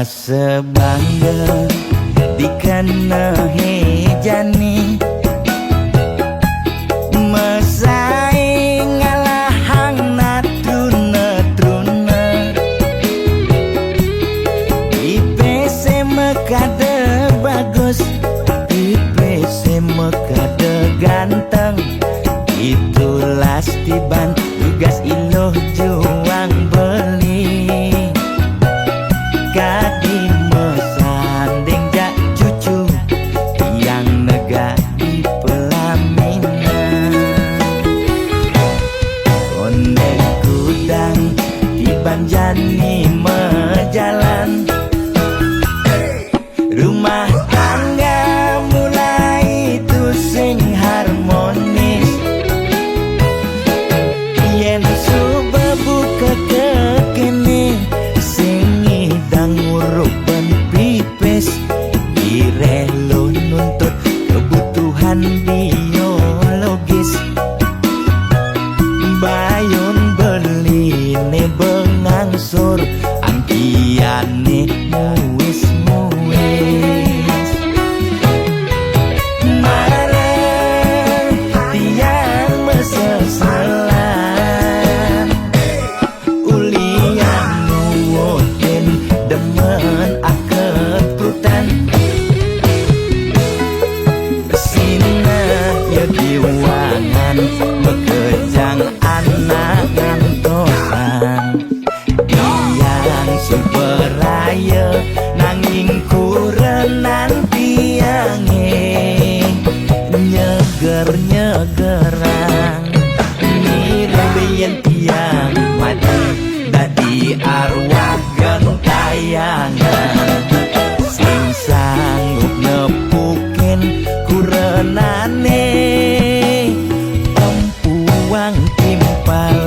sebangga dikena hejani mesaing ngalahang natruna IPC mekade bagus IPC mekade ganteng itulah tiban tugas iloh juang beli kadi mesanding jak cucu yang nega di pelaminan ondek kudang di banjani mejalan rumah tangga mulai tusing harmonis yen subebuka kekini sing idang nguruk ben pipis direlo nuntut kebutuhan biologis bayun beli ne bengangsur angkiane muis marah tiang meseselan ulian nuwotin demen akep prutan sina ya diwangan bekejang anak ngantosan yang superaya nanging kurenan tiange nyeger-nyegerang nirembeyen tiang mati dadi arwah gentayangan sing sanggup nepukin kurenane empuang timpal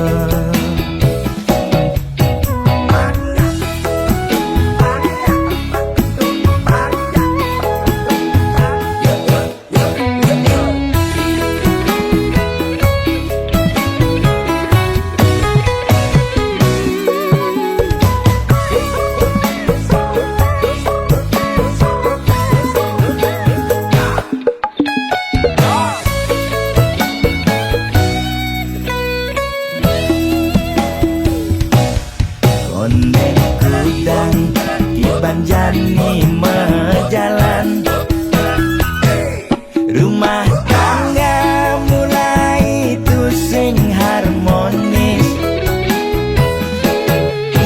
ondek kudang di banjani mejalan rumah tangga mulai tusing harmonis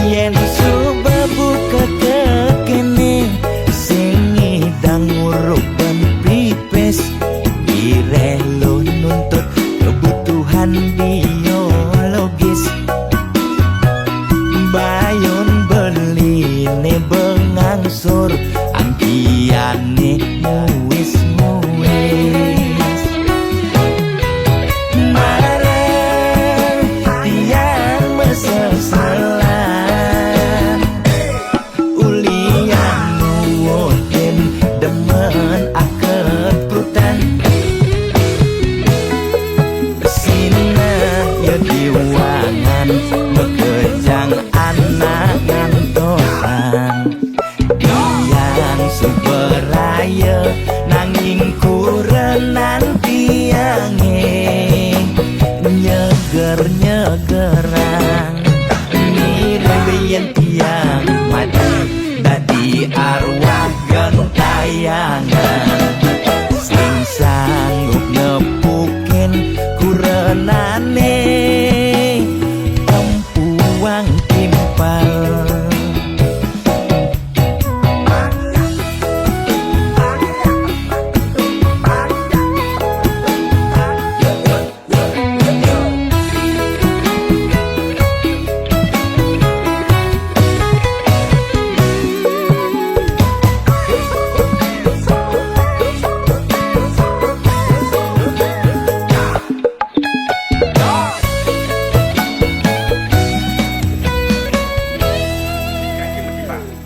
yen subebuka kekini sing idang nguruk ben pipis direlo nuntut kebutuhan biologis bayun beli ne bengangsur angkiane muis marah tiang meseselan ulian nuwotin demen akep prutan sina ya diwangan bekejang anak ngantosan yang superaya nanging kurenan tiange nyeger-nyegerang nirembeyen tiang mati dadi arwah gentayangan sing sanggup nepukin kurenane empuang timpal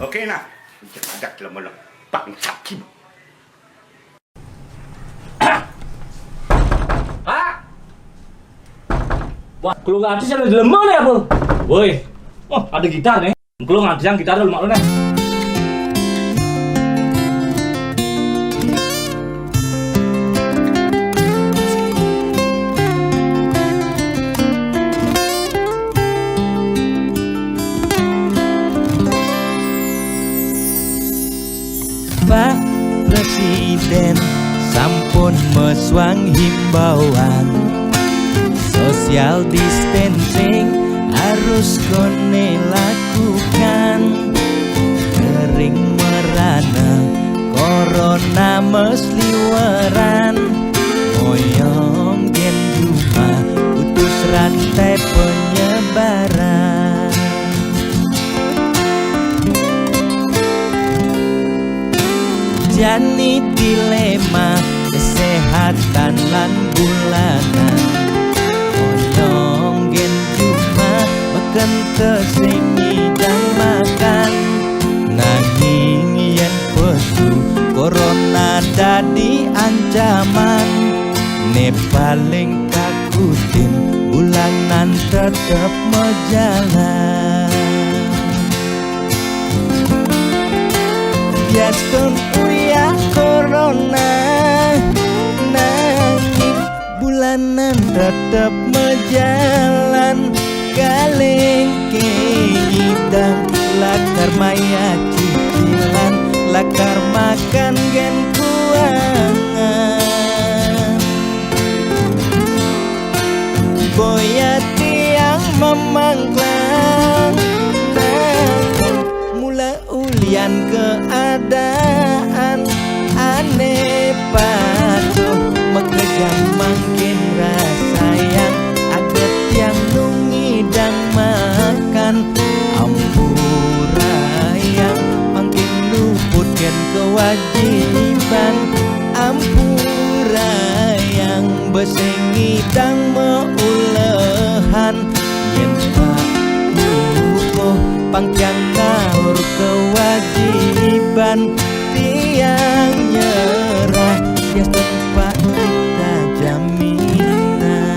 Oke nah, ada dalam Pak Sakim. Wah, kalau nggak artis ada lemah ya, Bro. Woi, oh ada gitar nih. Kalau nggak bisa gitar dulu mak lu nih. Presiden sampun meswang himbauan social distancing harus kone lakukan. Kering merana corona mesliweran, moyong gen cuma putus rantai penyebaran. Jani dilema kesehatan lan bulanan, moyong gen cuma makan tesingi dan makan. Nanging yen pesu corona dadi ancaman, ne paling takutin bulanan tetep mejalan. Biaston uya corona, nanging bulanan tetep mejalan. Galeng keidang lakar maya cicilan, lakar makan gen kuangan. Boya tiang memangklang, mula ulian keadaan aneh patuh mekejang makin rasa yang aget yang nungidang makan. Ampura yang makin luputkan kewajiban, ampura yang besengidang meulehan. Yen pak luko pangkyang ngawur kewajiban, tiang nyerah ya tempat kita jaminan.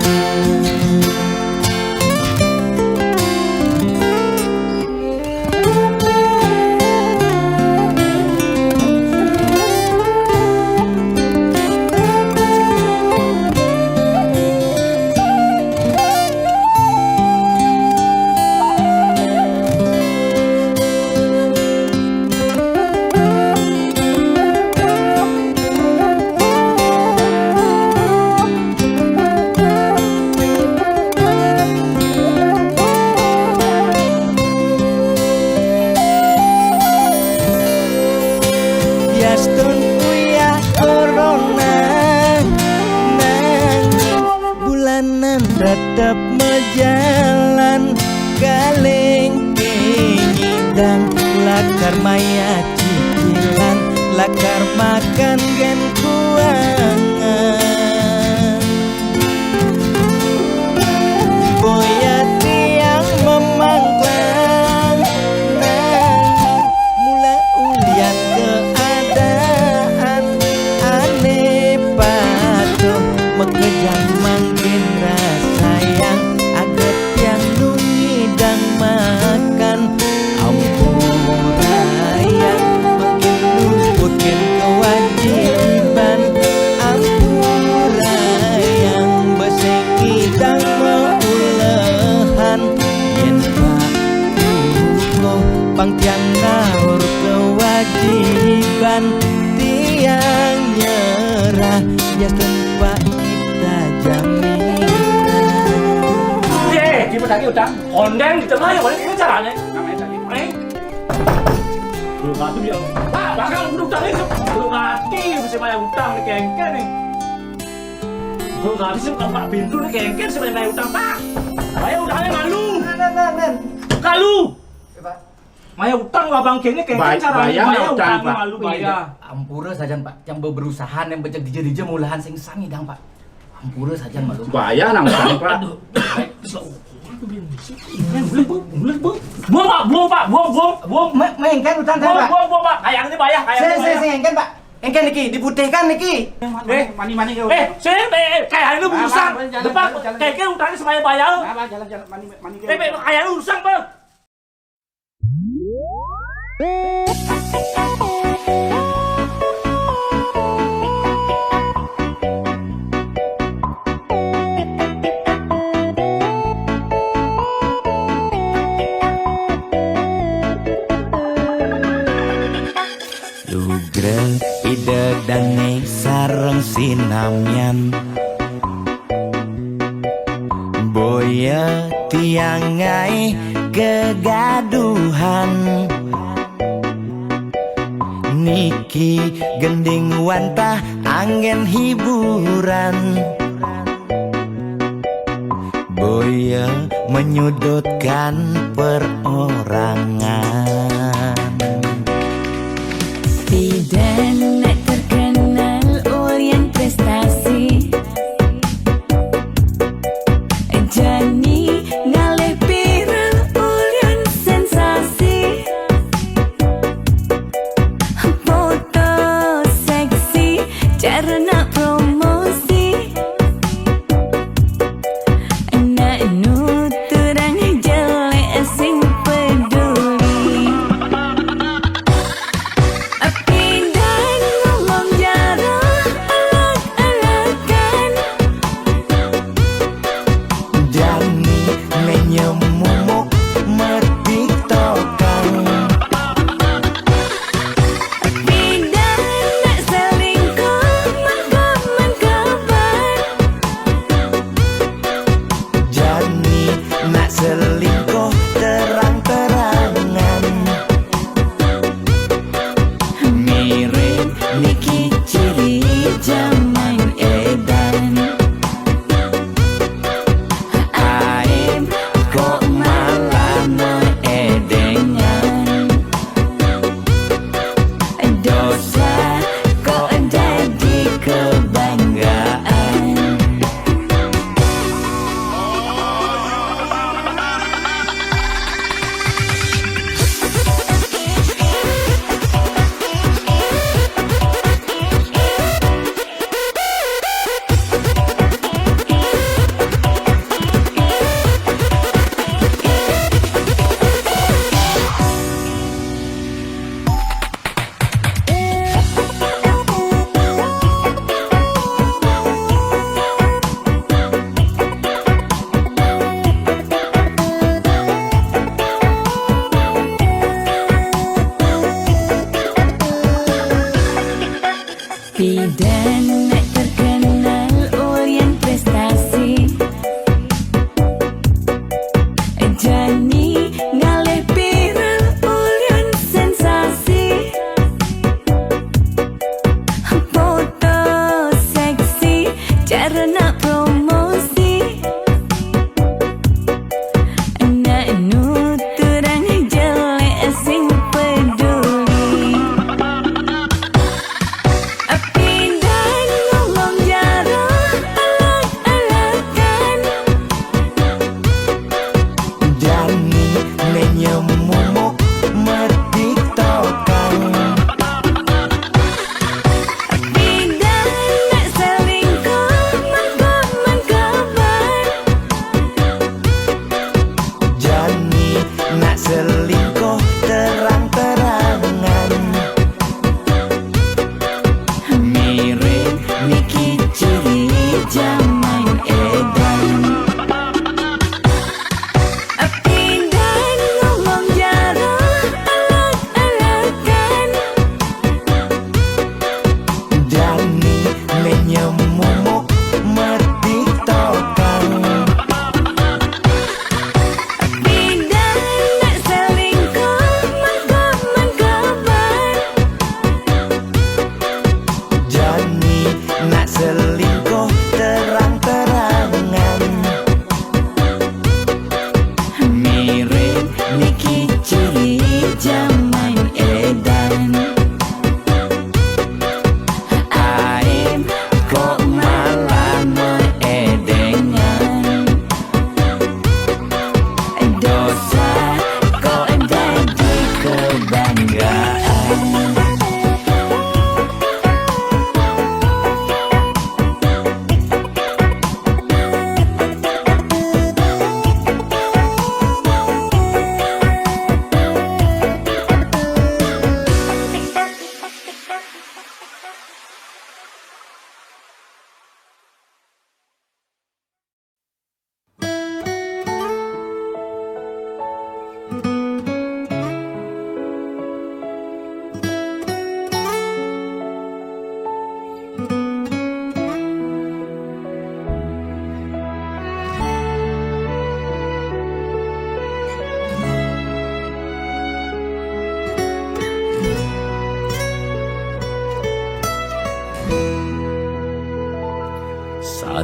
Biaston uya corona, nanging bulanan tetep mejalan. Galeng kenyidang lakar maya cicilan, lakar makan gen kuangan. Boya tiang memangklang, nanging mula ulian keadaan aneh patuh mekejang makin rasa yang aget yang nungidang makan. Ampura yang makin luputkan kewajiban, ampura yang besengidang meulehan. Yen pak luko pangtiang ngawur kewajiban, tiang nyerah ya tempat kita jaminan. Gimana lagi utang? Kondeng di tengah ya, boleh ini caranya. Namanya tadi. Belum mati dia. Pak, bakal utang itu. Belum mati bisa bayar utang nih kengken nih. Belum mati sih bukan Pak Bintu nih kengken sih bayar utang Pak. Bayar utangnya malu. Kalu. Maya utang abang kene kengken caranya bayar utang malu bayar. Ampura saja Pak, yang berusaha yang becek dija mulahan sing sami dang Pak. Ampura saja malu. Bahaya nang utang pak. Buang Pak, buang. Mengengken utang kan Pak. Buang Pak, kayang ini bayar, kayang ini bayar. Sing engken Pak. Engken niki diputihkan niki. Mani kau. Kayak ini urusan. Depan, kayak utangnya semuanya bayar. Jalan mani kau. Kayak ini urusan Bang. Sugrel ide dane sareng sinamyan Boya tiangai kegaduhan Niki gending wantah angin hiburan Boya menyudutkan perorangan Tidak nak terkenal Orient prestasi Jani ngalih viral Orient sensasi Foto seksi cara nak promosi Nak nuturang jelek sing peduli Pindah ngomong jarang alak-alakan Jani menyemumuk mertiktokan Pindah nak selingkuh mengkabar Jani nak selingkuh terang-terangan Mirip Niki ciri zaman edan Aib kok malah meedengan Dosa kok jadi kebanggaan Bidan nak terkenal Orient prestasi Jani ngalih viral Orient sensasi Foto seksi cara nak promosi Nak nuturang jelek sing peduli Pindah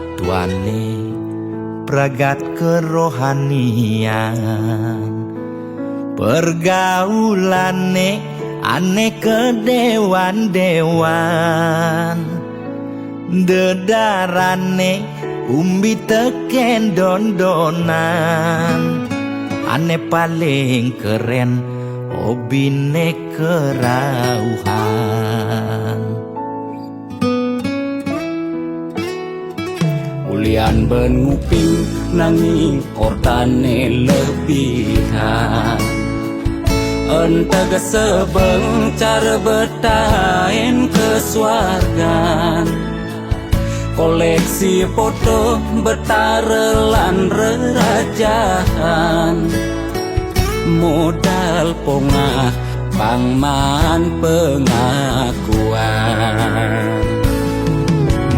persatuane pragat kerohanian pergaulane aneh kedewan-dewan dedarane umbi teken dondonan aneh paling keren obine kerauhan ulian benguping nanging ortane lebihan entega sebeng cara betain kesuargan koleksi foto betarelan rerajahan modal pongah pangman pengakuan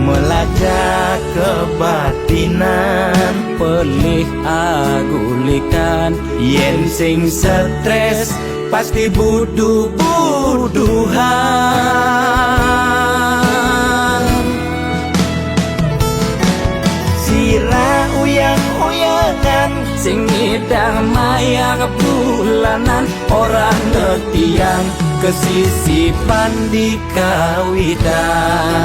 melajak kebatinan pelih agulikan yen sing stres pasti buduh-buduhan sira uyang-uyangan sing ngidang maya bulanan orang ngetiang kesisipan di kawitan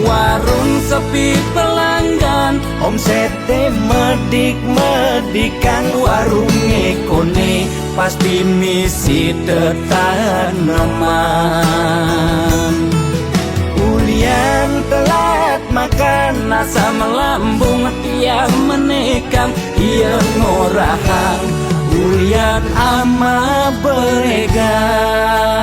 warung sepi pelanggan omsete medik-medikan warung ekone pasti misi tetaneman ulian telat makan nasa melambung tiang menekang ia ngorahang ulian ama beregan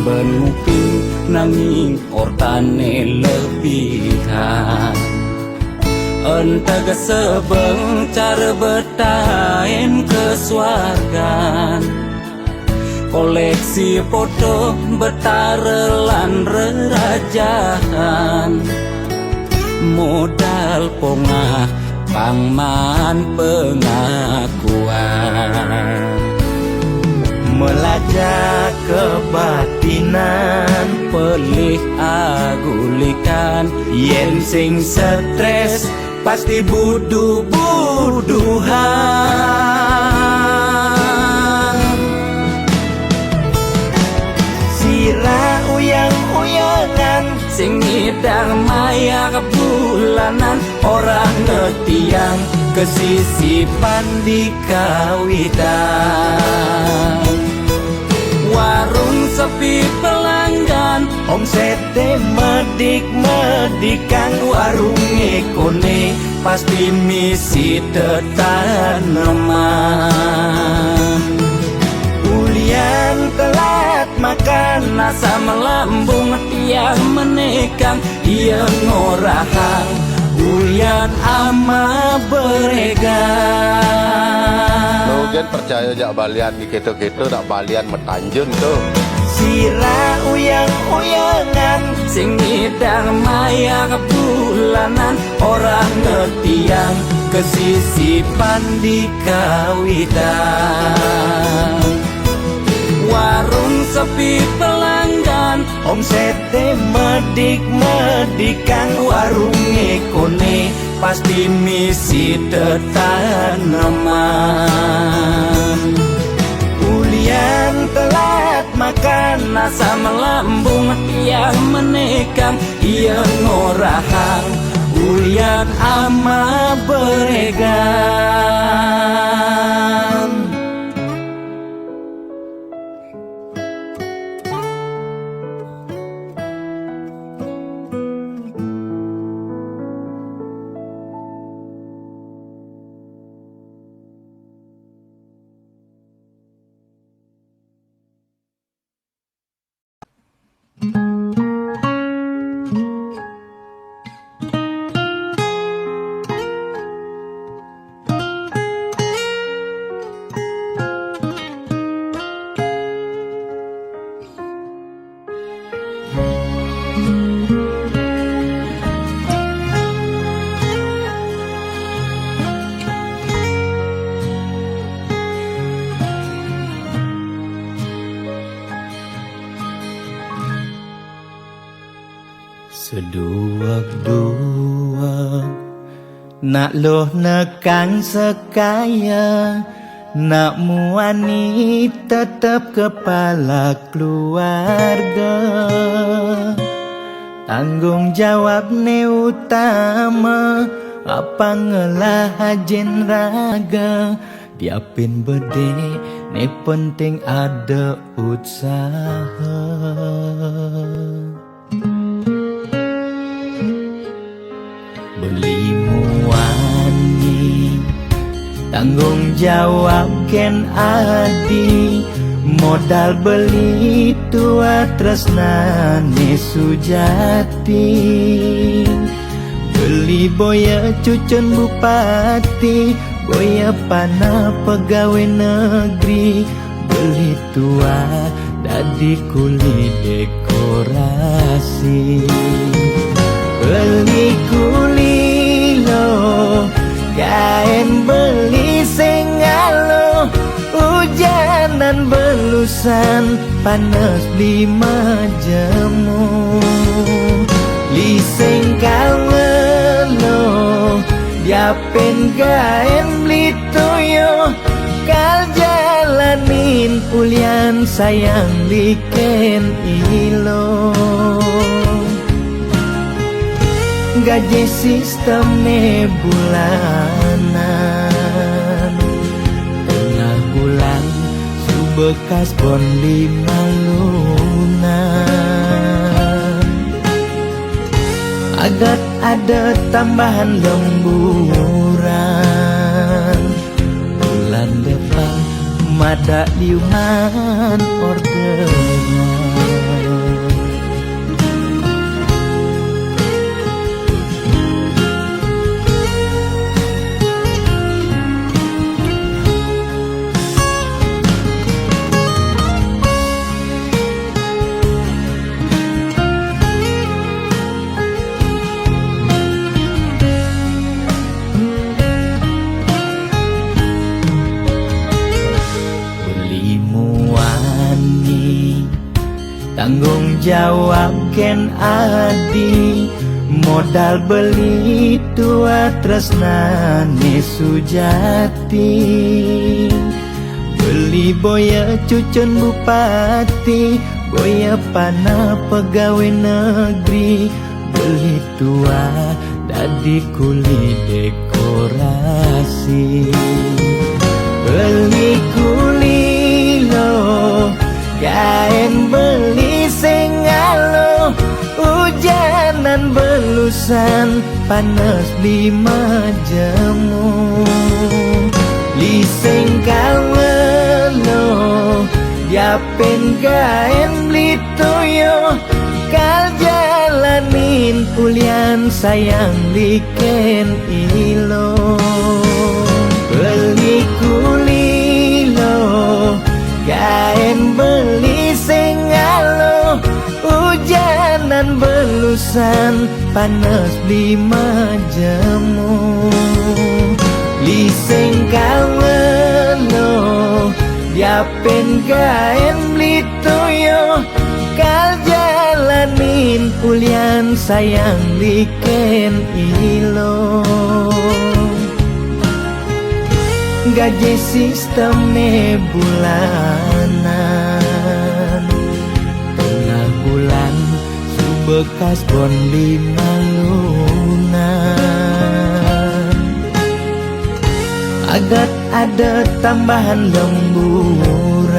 benguping nanging ortane lebihan entega sebeng cara betain kesuargan koleksi foto betarelan rerajahan modal pongah pangman pengakuan melajak kebatinan pelih agulikan yen sing stres pasti buduh-buduhan sira uyang-uyangan sing ngidang maya bulanan orang ngetiang kesisipan di kawitan warung sepi pelanggan omsete medik-medikan warung ekone pasti misi tetaneman ulian telat makan nasa melambung tiang menekang ia ngorahang ulian ama beregan Nugen percaya jak balian di gitu-gitu nak balian metanjun tuh sira uyang-uyangan sing ngidang maya bulanan orang ngetiang kesisipan di kawitan warung sepi pelanggan omsete medik-medikan warung ekone pasti misi tetaneman ulian telat makan nasa melambung tiang menekang ia ngorahang ulian ama beregan Seduak-duak nak loh nekang sekaya, nak muani tetap kepala keluarga. Tanggung jawab ne utama, apa ngelah hajen raga. Diapin bede ne penting ada usaha. Beli muani tanggung jawab ken adi, modal beli tua tresnane sujati. Beli boya cucun bupati, boya pana pegawai negeri. Beli tua dadi kuli dekorasi. Beli kuli lo, kain beli sengalo. Hujanan belusan, panas 5 jemu. Li sengkalo, diapen kain beli toyo. Kal jalanin ulian sayang liken ilo. Gaji sistemnya bulanan, tengah bulan subekas bon 5 lunan. Agar ada tambahan lemburan, bulan depan mada liuman orderan. Tanggung jawab ken adi, modal beli tua tresnane sujati. Beli boya cucun bupati, boya pana pegawai negeri. Beli tua dadi kuli dekorasi. Beli kuli lo, kain beli sengalo. Hujanan belusan, panas 5 jemu. Li sengkalo, diapen kain beli toyo. Kal jalanin ulian sayang liken ilo. Beli kuli lo, kain beli sengalo. Hujanan belusan, panas 5 jemu. Li sengkalo, diapen kain beli toyo. Kal jalanin ulian sayang liken ilo. Gaji sistemnya bulanan, tengah bulan subekas bon 5 lunan. Agar ada tambahan lemburan,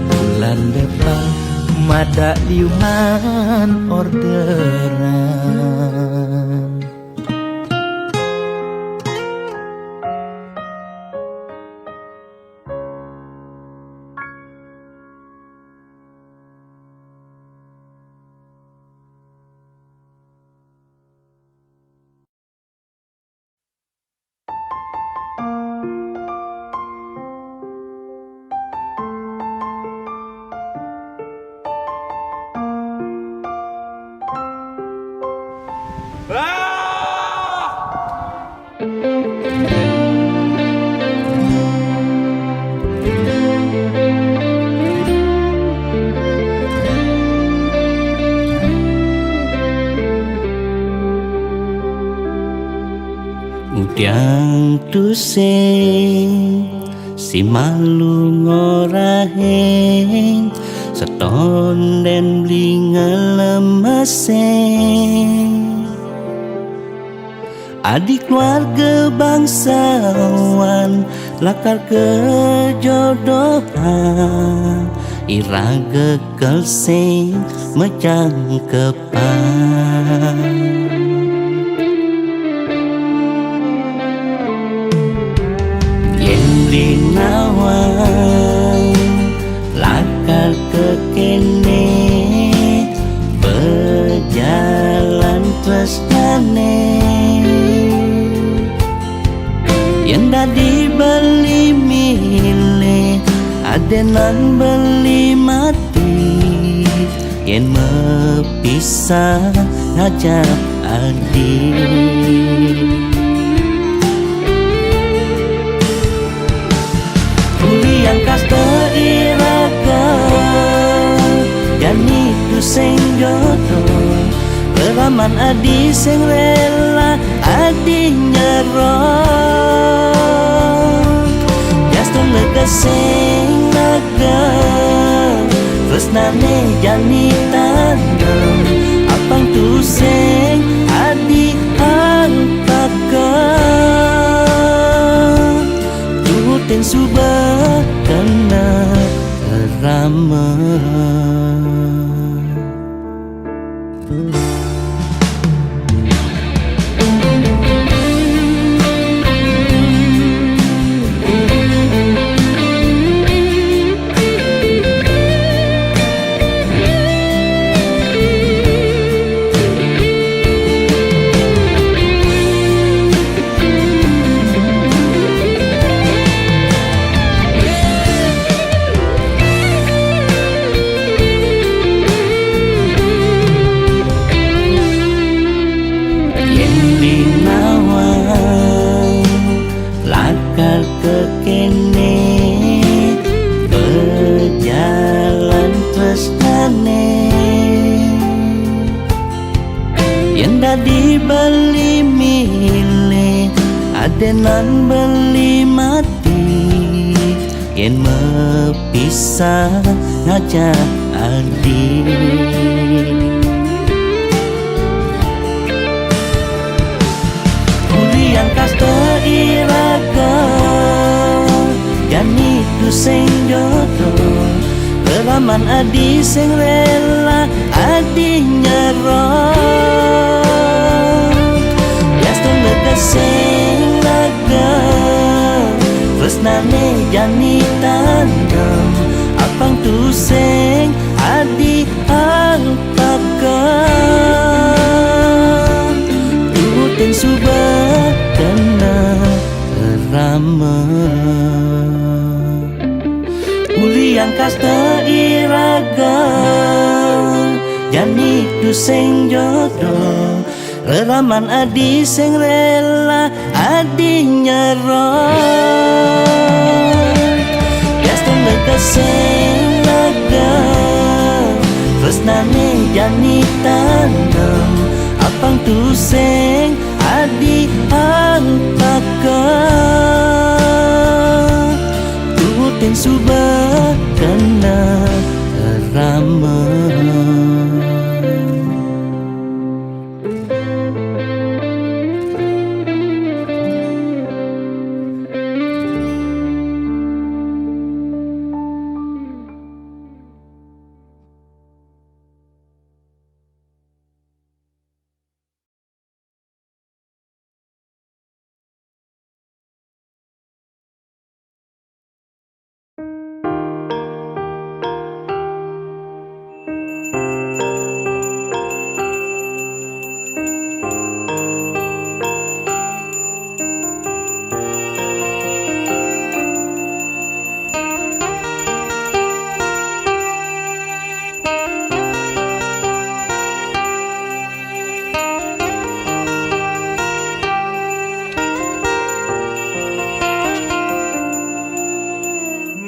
bulan depan mada liuman orderan. Tiang tusing si malu ngoraheng seton den beli ngelemeseng. Adik keluarga bangsawan lakar kejodohan, iraga kelseng mecang kepan. Nawang lakar ke kene berjalan terus kane yang dadi beli milih adenan beli mati yang mepisah ngajak adik. Yang kasta iraga yani tu sing jodoh, peraman adi sing rela adi nyerong. Jaston lega sing lega tresnane jani tandem, apang tu sing adi angpakan tutin subah kena ramah. Dibeli milih adenan beli mati yang mepisah ngajak adik. Kuliah kasta iraga yani tu sing jodoh, peraman adi sing rela adi nyerong. Sing laga tresnane jani tandem, apang tu sing adi angpakan tutin subah kena ramah. Kuliah kasta iraga jani tu sing jodoh, reraman adi sing rela adi nyerong. Jaston lega sing lega tresnane jani tandem, apang tu sing adi angpakan tutin subah kena ramah.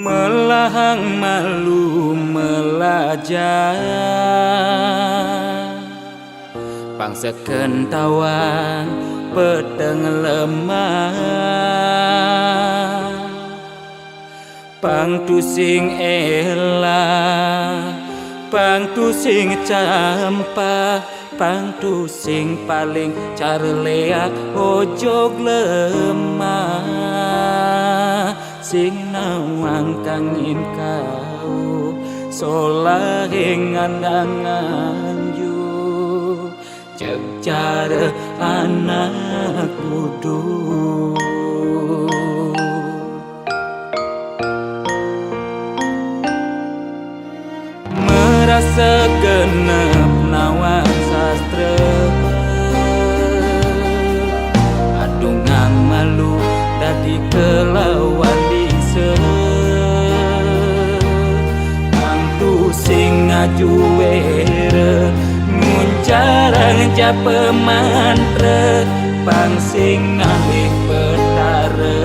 Melahang malu melajah pangsa kentawan peteng lemah pang tu sing elah pang tu sing campa pang tu sing paling carleak ojog lemah sing nawang kangin kau solahing andangan yu cek cara anak kudu merasa genep nawang sastra adungang malu dadi kelawan dise angtu sing ngajuere nguncarang japa mantra pang sing ngalih petara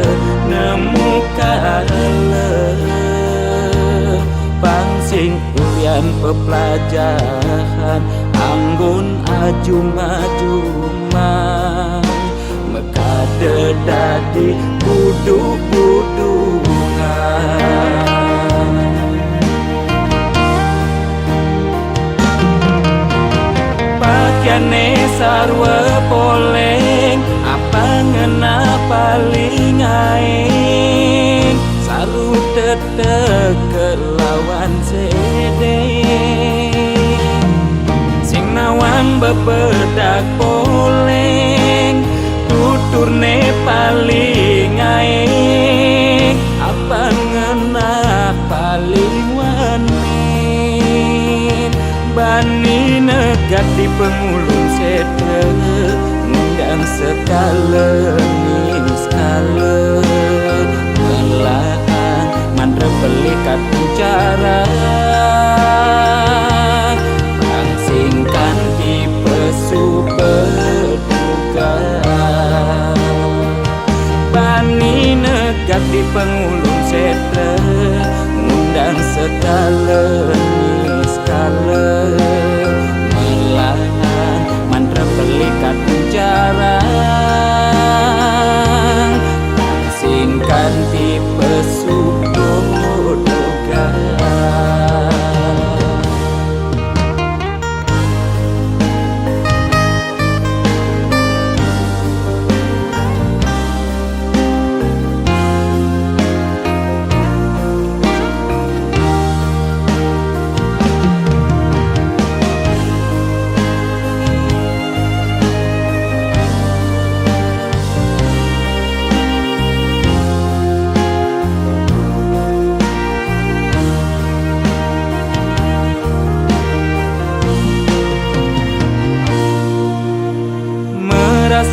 nemu kale pang sing ulian pepelajaran anggun ajuma-juma mekade dadi buduk-budungan pakaiane sarwa poleng apa ngena paling aing saru tetek kelawan sede sing nawang bebedak poleng tuturne paling aing apa ngena paling wanin bani negat di pengulung setre ngundang sekale skala melahan mandra belikat bicara pangsingkan di pesu berduka bani negat di pengulung setre ngundang sekale skala melahan mantra belikat bicara singkan tipe sudoga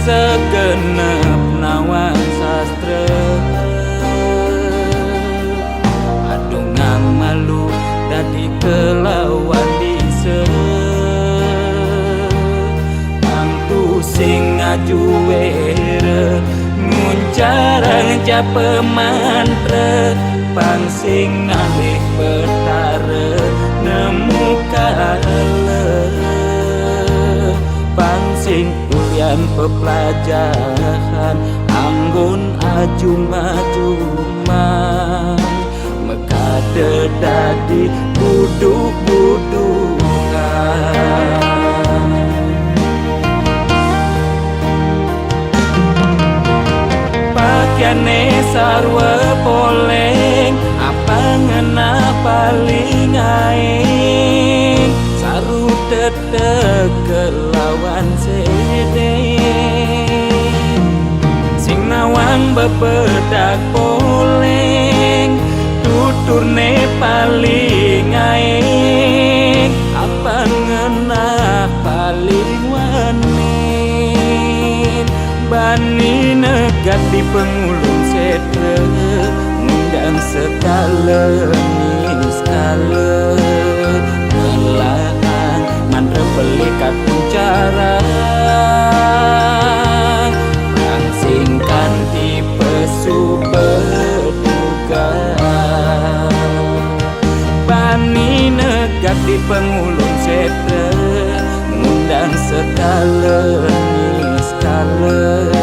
segenep nawang sastra adungang malu dadi kelawan dise angtu sing ngajuere nguncarang japa mantra pang sing ngalih petara nemu kale pang sing ulian pepelajaran anggun ajuma-juma mekade dadi buduk-budungan pakaiane sarwa poleng apa ngena paling aing saru tetek kelawan sede sing nawang bebedak poleng tuturne paling aing apa ngena paling wanin bani negat di pengulung setre ngundang sekale skala melahan mantra belikat bicara pangsingkan tipe suberduga bani negat di pengulung setre ngundang sekale skala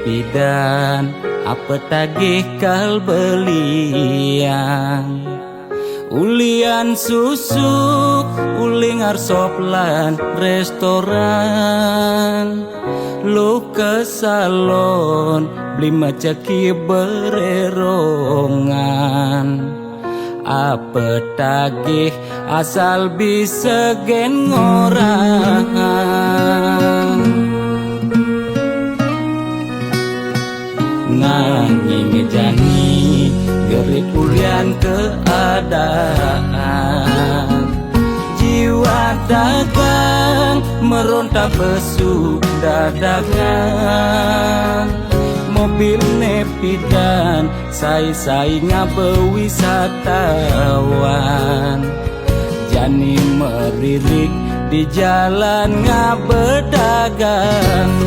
pidan apa tagih kal belian ulian susuk uling arsop lan restoran lu ke salon beli macaki bererongan apa tagih asal bisa gen orang nanging jani gerik ulian keadaan jiwa dagang meronta besuk dadagan mobil nepidan sai-sai ngabe wisatawan jani meririk di jalan ngabe dagangan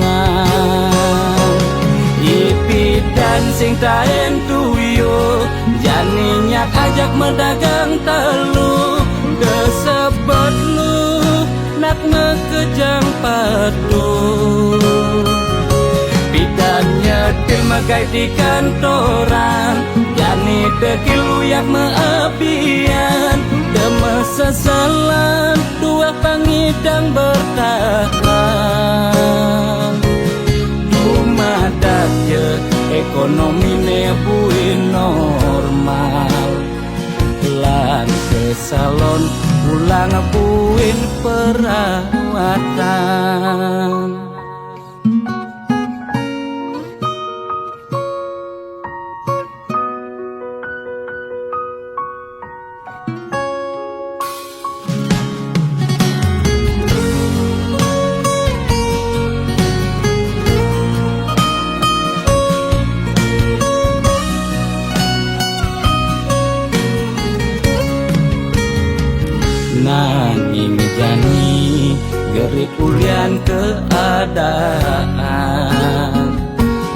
ipidan sing taen tuyo jani nyak ajak medagang telu kesebut lu nak ngekejang padu nyetil magai di kantoran jani dekil uyak meapian dema sesalan dua pangidang bertahan dumadak je ekonomi ne buin normal lan sesalon pulang buin perawatan nanging jani gerik ulian keadaan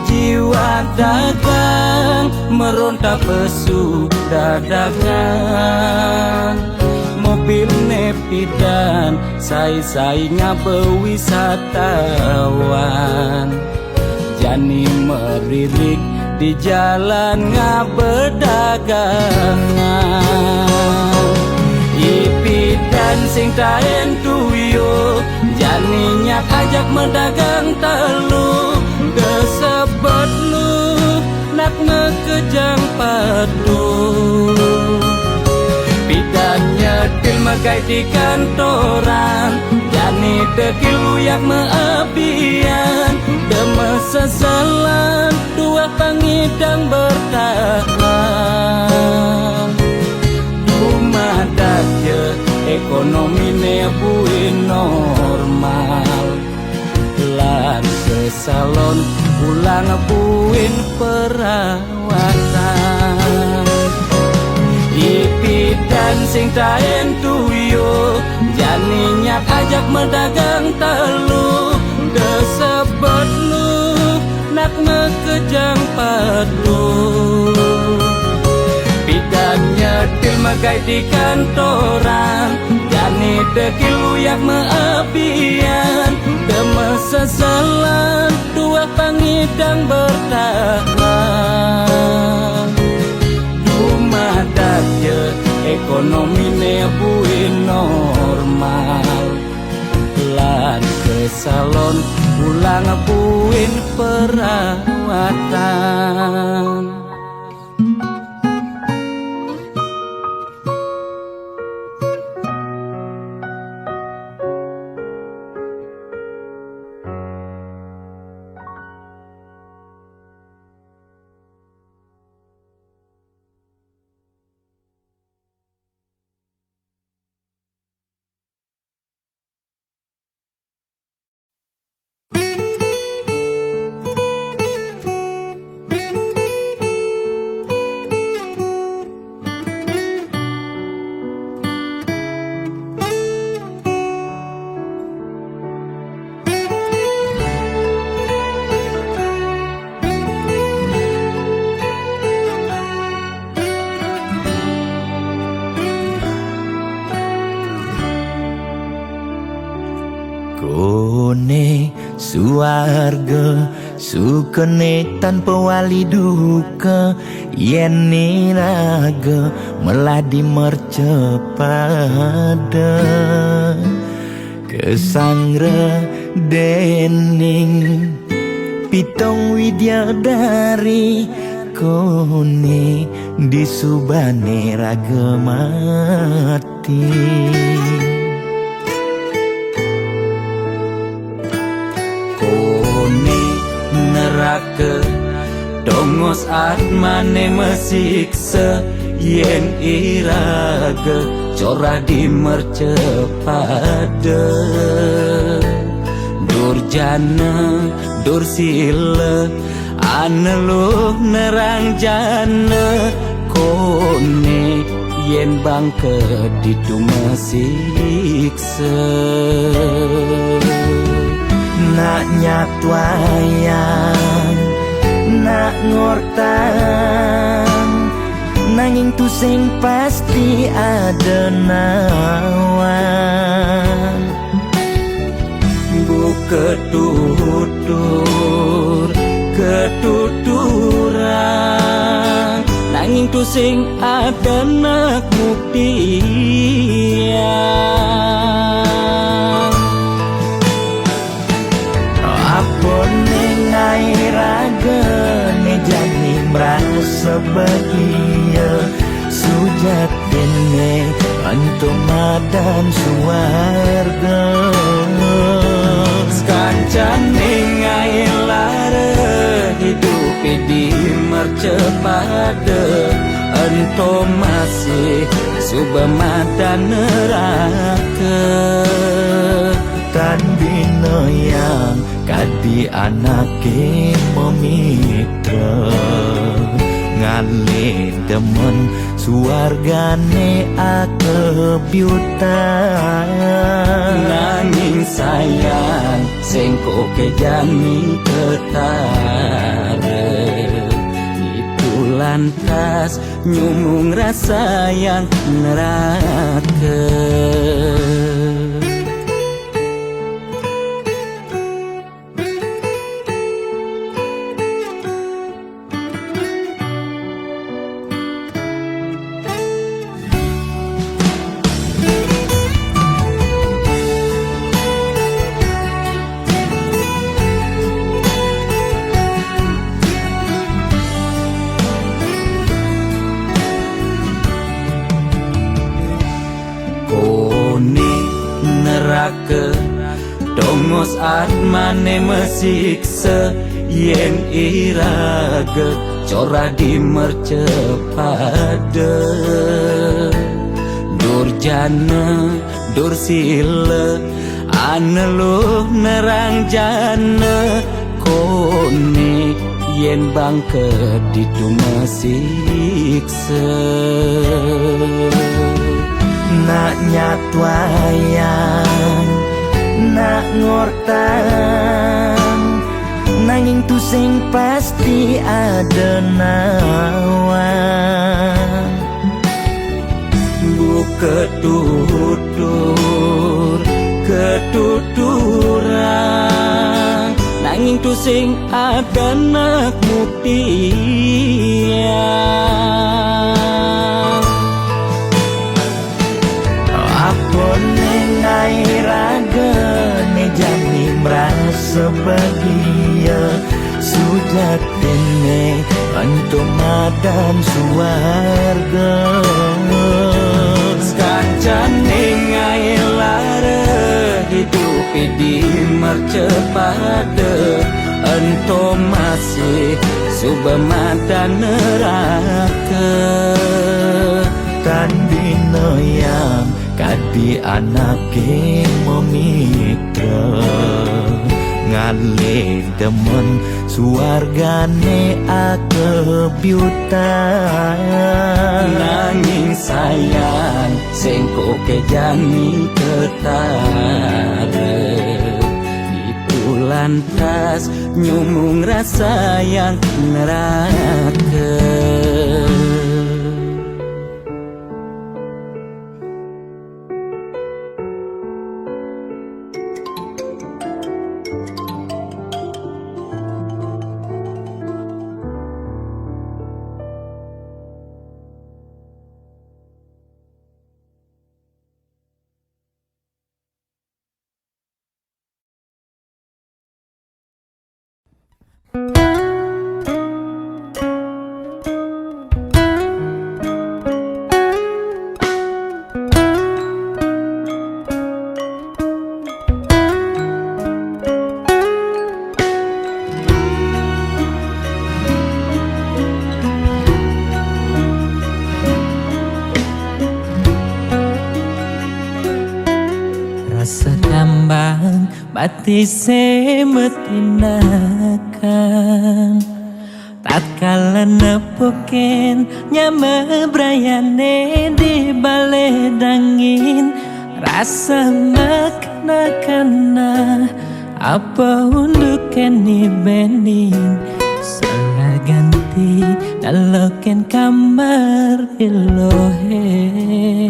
jiwa dagang meronta pesu dadagan mobil nepidan sai-sai ngabe wisatawan jani meririk di jalan ngabe dagangan ipidan sing taen tuyo jani nyak ajak medagang telu kesebut lu nak ngekejang padu pidan nyetil magai di kantoran jani dekil uyak meapian dema sesalan dua pangidang bertahan dumadak je ekonomi ne buin normal lan sesalon pulang buin perawatan ipidan sing taen tuyo jani nyak ajak medagang telu kesebut lu nak ngekejang padu pidan nyetil magai di kantoran jani dekil uyak meapian dema sesalan dua pangidang bertahan dumadak je ekonomi ne buin normal lan kesalon pulang buin perawatan suarga sukene tanpa wali duka yen niraga meladi mercepada kesangra dening pitong widyadari kone disubane raga mati kone neraka dongos atmane mesiksa yen iraga cora di mercepada durjana dursila aneluh nerang jana kone yen bangke ditu mesiksa nak nyatwayang nak ngortang nanging tu sing pasti ada nawan bu ketuturan nanging tu sing ada nak buktian apa nengai raga ne jani merasa bahagia sujatene antum madan suarga kancan nengai lara hidup di mercepada antum masih subamadan neraka tan bina yang kadi anake memitra ngale demen suargane akebyutan nanging sayang sengko kejani ketara itu lantas nyumung rasa yang neraka dongos atmane mesiksa yen iraga cora di mercepada durjana dursila aneluh nerang jana kone yen bangke ditu mesiksa nak nyatwayang nak ngortang nanging tu sing pasti ada nawan bu ketuturan nanging tu sing ada nak buktian apa nengai raga ne jani merasa bahagia sujatene antum madan suarga kancan nengai lara hidup di mercepada antum masih subamadan neraka tan dino yang kadi anake memitra ngale demen suargane akebyutan nanging sayang sengko kejani ketara itu lantas nyumung rasa yang neraka Rasa tambang bati semetinakan tatkala nepukin nyame brayane di bale dangin rasa makna-kana apa untuk keni bening salah ganti daloken kamar ilohe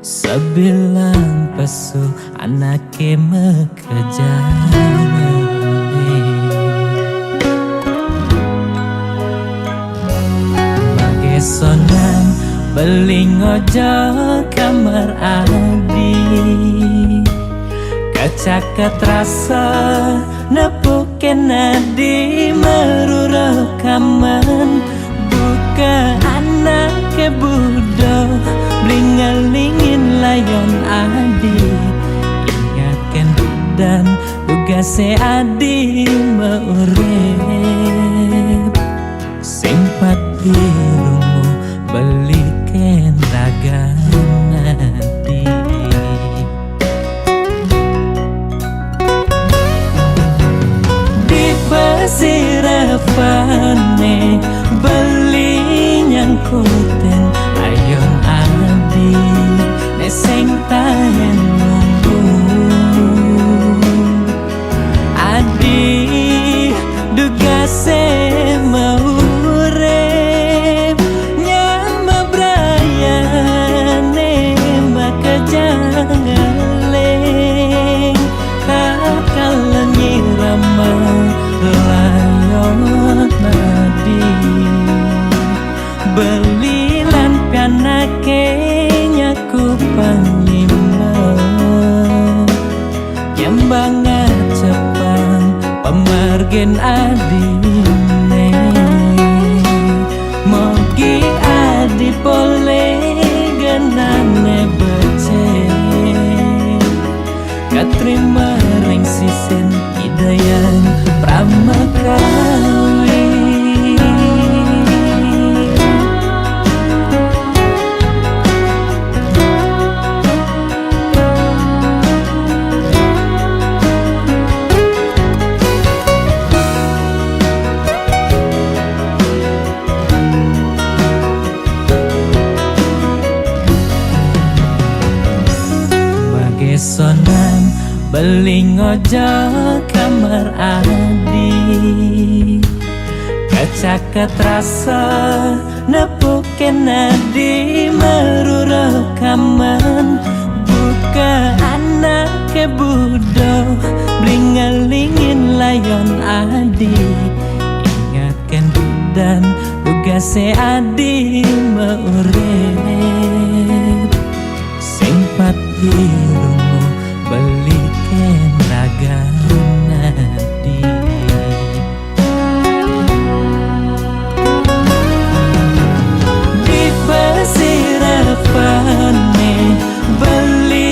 sebilang pesu anake mekejane Magesonan beling ojo kamar adi kacaket rasa nepuken adi meruro kaman buka anake budo blingelingin layon adi ingatkan dan tugase adi meurep sing pati rumu beliken ragan adi di pesirafane beli nyangkuten ayon adi neseng tahen nunggu adi duga se maurep nyama brayane maka jangaleng takal nyirama layon nadi belilan pianake nyaku panglima nyembang cepang pemargen adine mogi adi boleh genane becek katrima ring sisen hidayan pramakawi Magesonan beling ojo kamar adi kacaket rasa nepuken adi meruro kaman buka anake budo blingelingin layon adi ingatkan dan tugase adi meurep sing pati rumu beliken ragan adi di pesirafane beli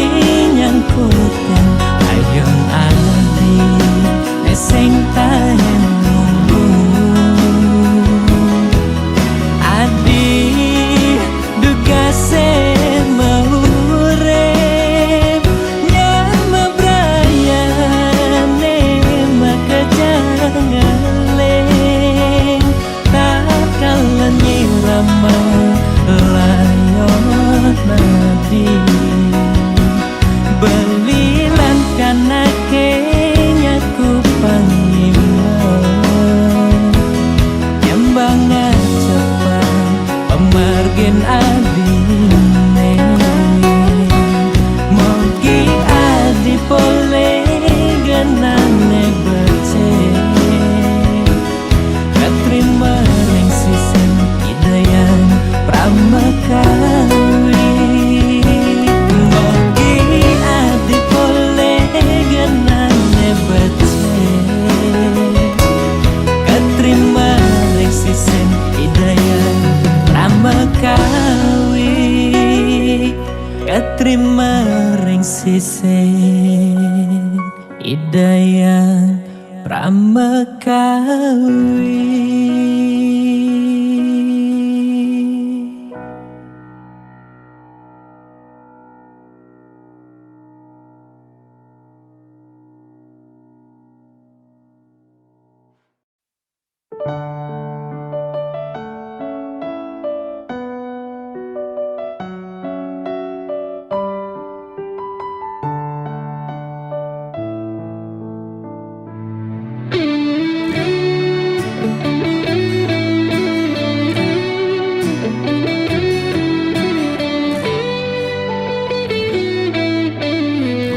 nyangkuten ayon adi neseng tahen nunggu adi duga se maurep nyama brayane maka jangaleng takal nyirama layon nadi belilan kanake nyaku panglima mekawi.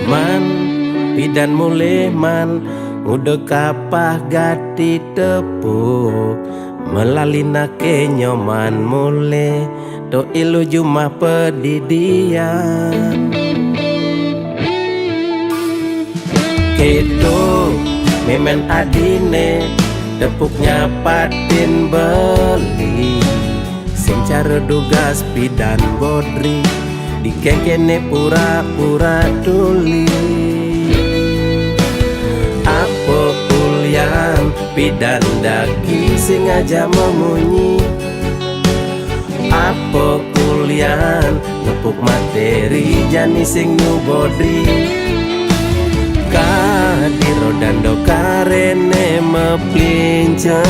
Man pidan mulih man ngudek kapah gati tepuk melalina kenyoman mulih to ilu jumah pedidian kedo memen adine tepuknya patin beli sing cara dugas pidan bodri dikengkene pura-pura tuli apa ulian pidan daki sing aja memunyi apa ulian nepuk materi jani sing nubodri kadiro dando karene meplincer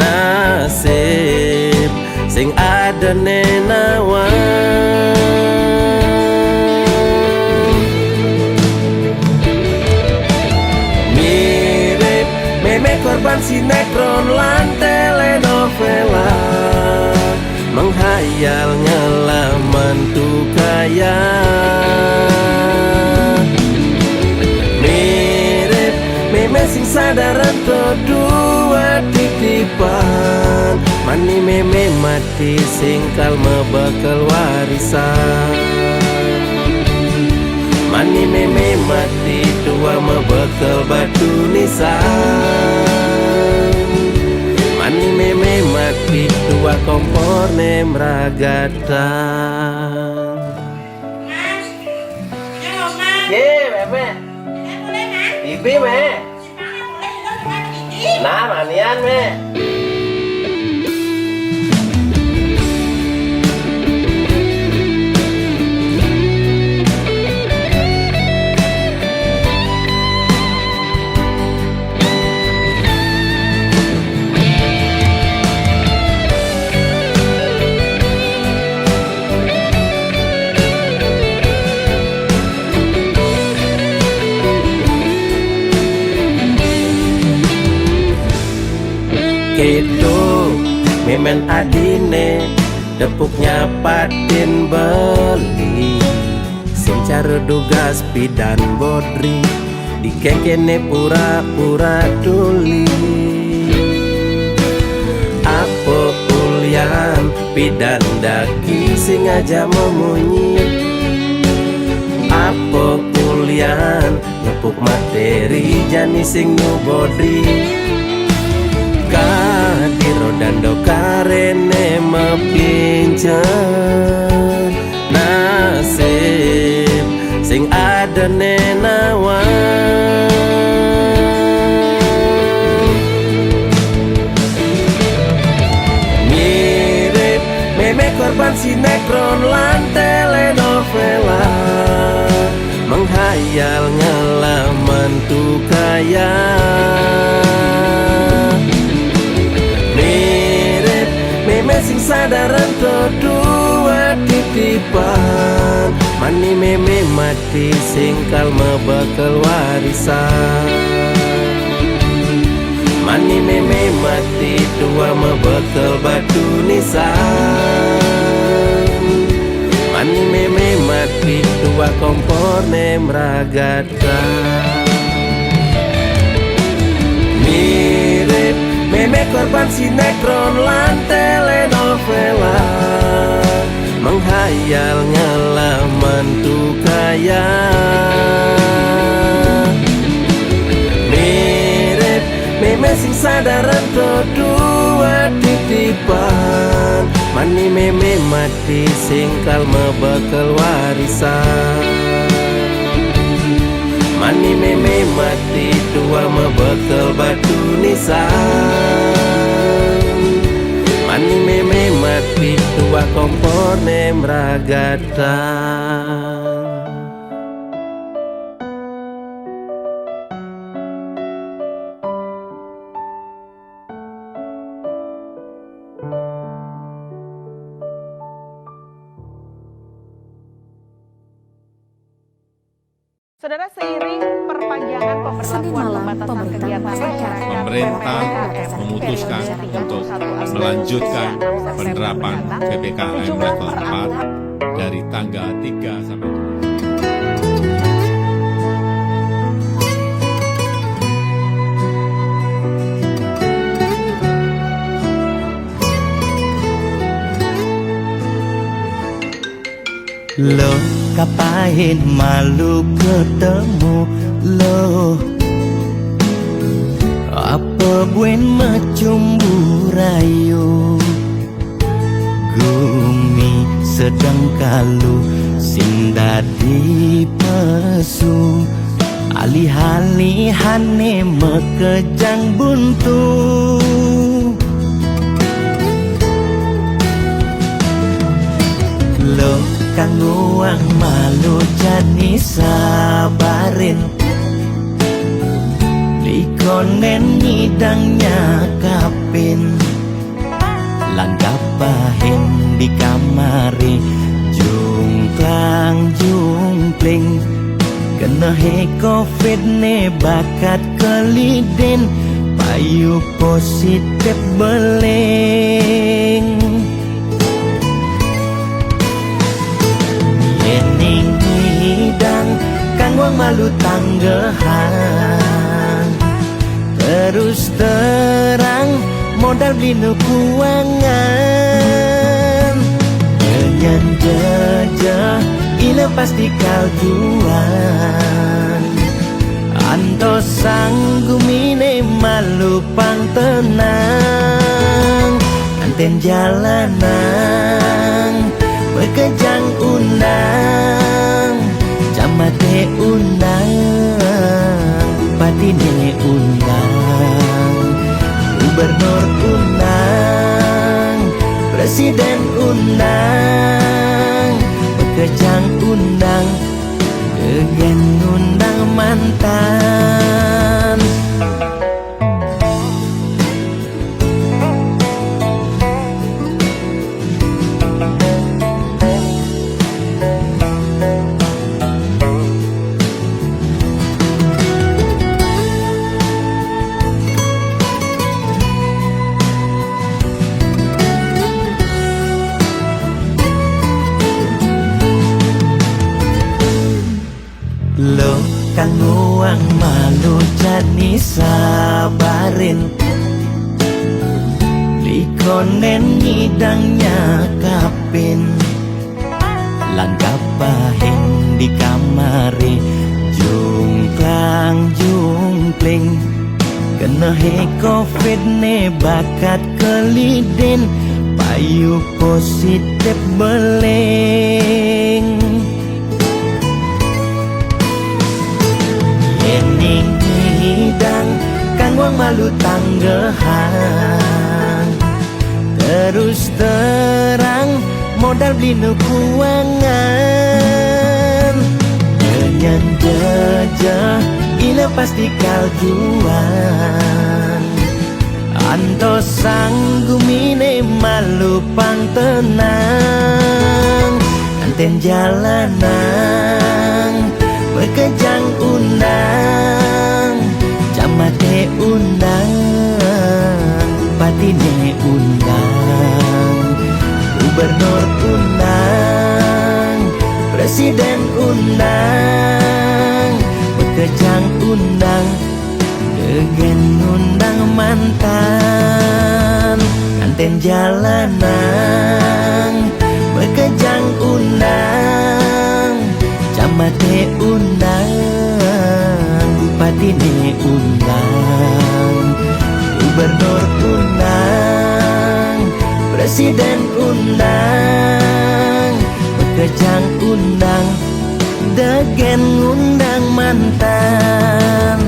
nasib sing ada nenawan mirip meme korban sinetron lan telenovela menghayal ngelaman tuh kaya mirip meme sing sadaran kedua titipan mani meme mati singkal mebekal warisan mani meme mati tua mebekal batu nisan mani meme mati tua kompor nemragatan. Ye meme ibi me nah manian me kedo memen adine tepuknya patin beli sing cara dugas pidan bodri dikengkene pura-pura tuli apa ulian pidan daki sing aja memunyi apa ulian nepuk materi jani sing nubodri kadiro dando karene meplincer nasib sing ada nenawan mirip meme korban sinetron lan telenovela menghayal ngelaman tuh kaya sing sadaran kedua titipan mani meme mati singkal mebekal warisan mani meme mati tua mebekal batu nisan mani meme mati tua kompor nemragatan mirip meme korban sinetron lan telenovela menghayal ngelaman tuh kaya mirip meme sing sadaran kedua titipan mani meme mati singkal mebekal warisan Mani meme mati tua mebekal batu nisan. Mani meme mati tua kompor nemragatan. Saudara, seiring perpanjangan pemberlakuan pembatasan kegiatan masyarakat, pemerintah memutuskan untuk melanjutkan penerapan PPKM level 4 dari tanggal 3 sampai 2. Lo kapain malu ketemu lo, apa buen macumbu rayu. Gumi sedang kalu sing dadi pesu, alih-alihane mekejang buntu. Lo kanggo ang malu jani sabarin, likonen ngidangnya kapin, langkapahin di kamari, jungklang jungkling, kena he covid ne bakat keliden, payu positif beleng. Kang wang malu tanggehan, terus terang modal beli nukuangan. Dengan jejah ila pasti kaljuan, anto sanggumine malu pang tenang. Anten jalanan bekejang undang, camate undang, patine undang, gubernur undang, presiden undang, bekejang undang, gegen undang mantan. Lo kanggo ang malu jani sabarin, likonen ngidangnya kapin, langkapahin di kamari, jungklang jungkling, kena he covid ne bakat keliden, payu positif beleng. Kang wang malu tanggehan, terus terang modal beli nukuangan. Dengan jejah ila pasti kaljuan, anto sanggumine malu pang tenang. Anten jalanan bekejang undang, camate undang, patine undang, gubernur undang, presiden undang, bekejang undang, gegen undang mantan. Anten jalanan bekejang undang, camate undang, patine undang, gubernur undang, presiden undang, bekejang undang, degen ngundang mantan.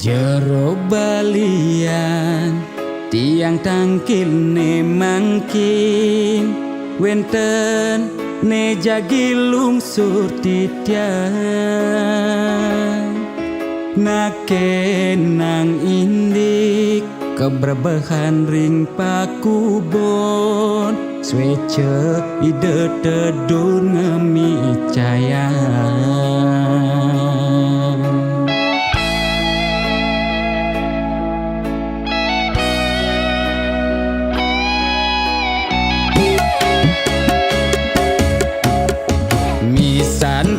Jero balian tiang tangkil ne mangkin wenten ne jagi lungsur titian nakenang indik keberbahan ring pakubon swece ide tedur ngemi cayan.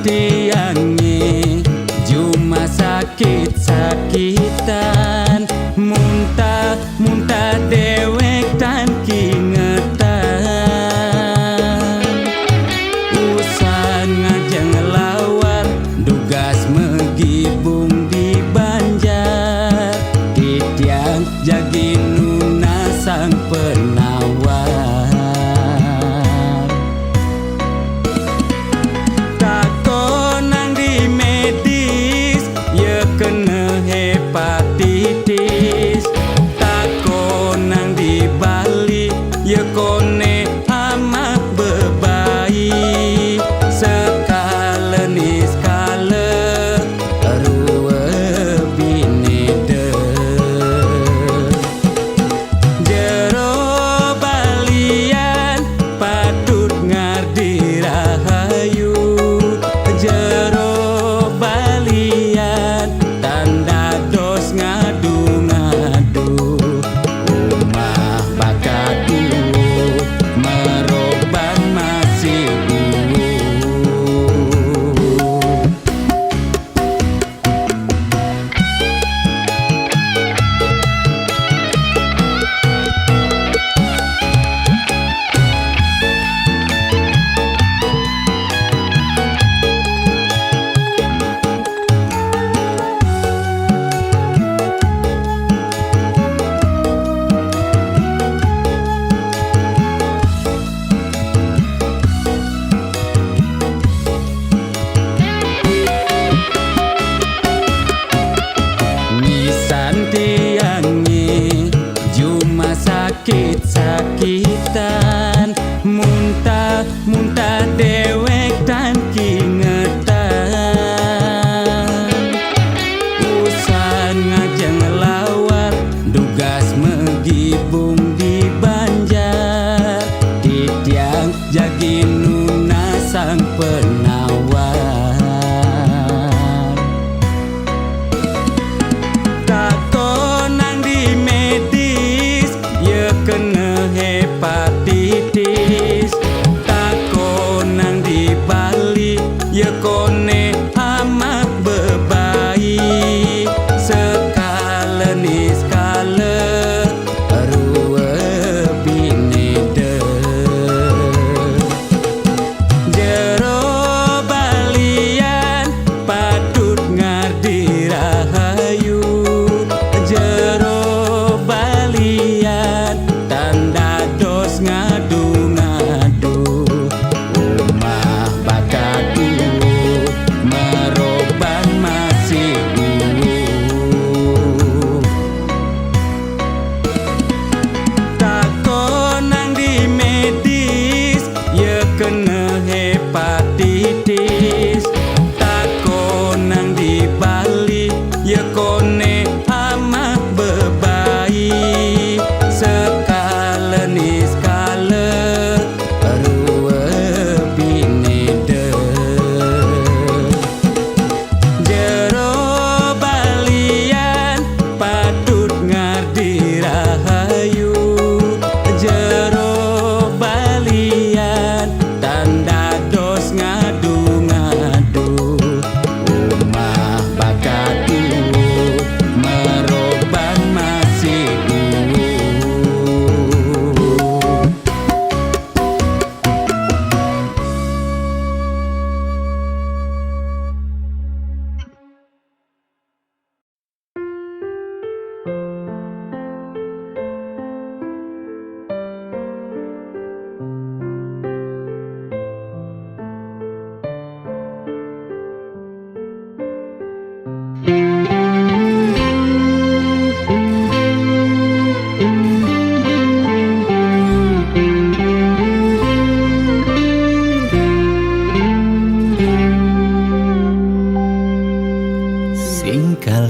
Tiangi cuma sakit-sakitan muntah dewek tan kingetan usan ngajeng lawan dugas megibung di Banjar titiang jagi nuna sang penawar. Hepatitis tako nang di Bali ye kone amat bebai sekale ni skale ruwe binede jero balian patut ngardi rahayu jero balian tanda dos ngadu-ngadu umah bakadu meroban masih tiangi cuma sakit-sakitan muntah dewek tan kingetan usan ngajeng lawar dugas megibung di Banjar titiang jagi nuna sang penawar. Kena hepatitis tako nang di Bali ye kone amat bebai sekale ni skale ruwe binede jero balian patut ngardi rahayu jero balian tanda dos ngadu-ngadu umah bakadu meroban masih tako nang di medis ye kena hepatitis tako nang di Bali ye kone amat bebai sekale ni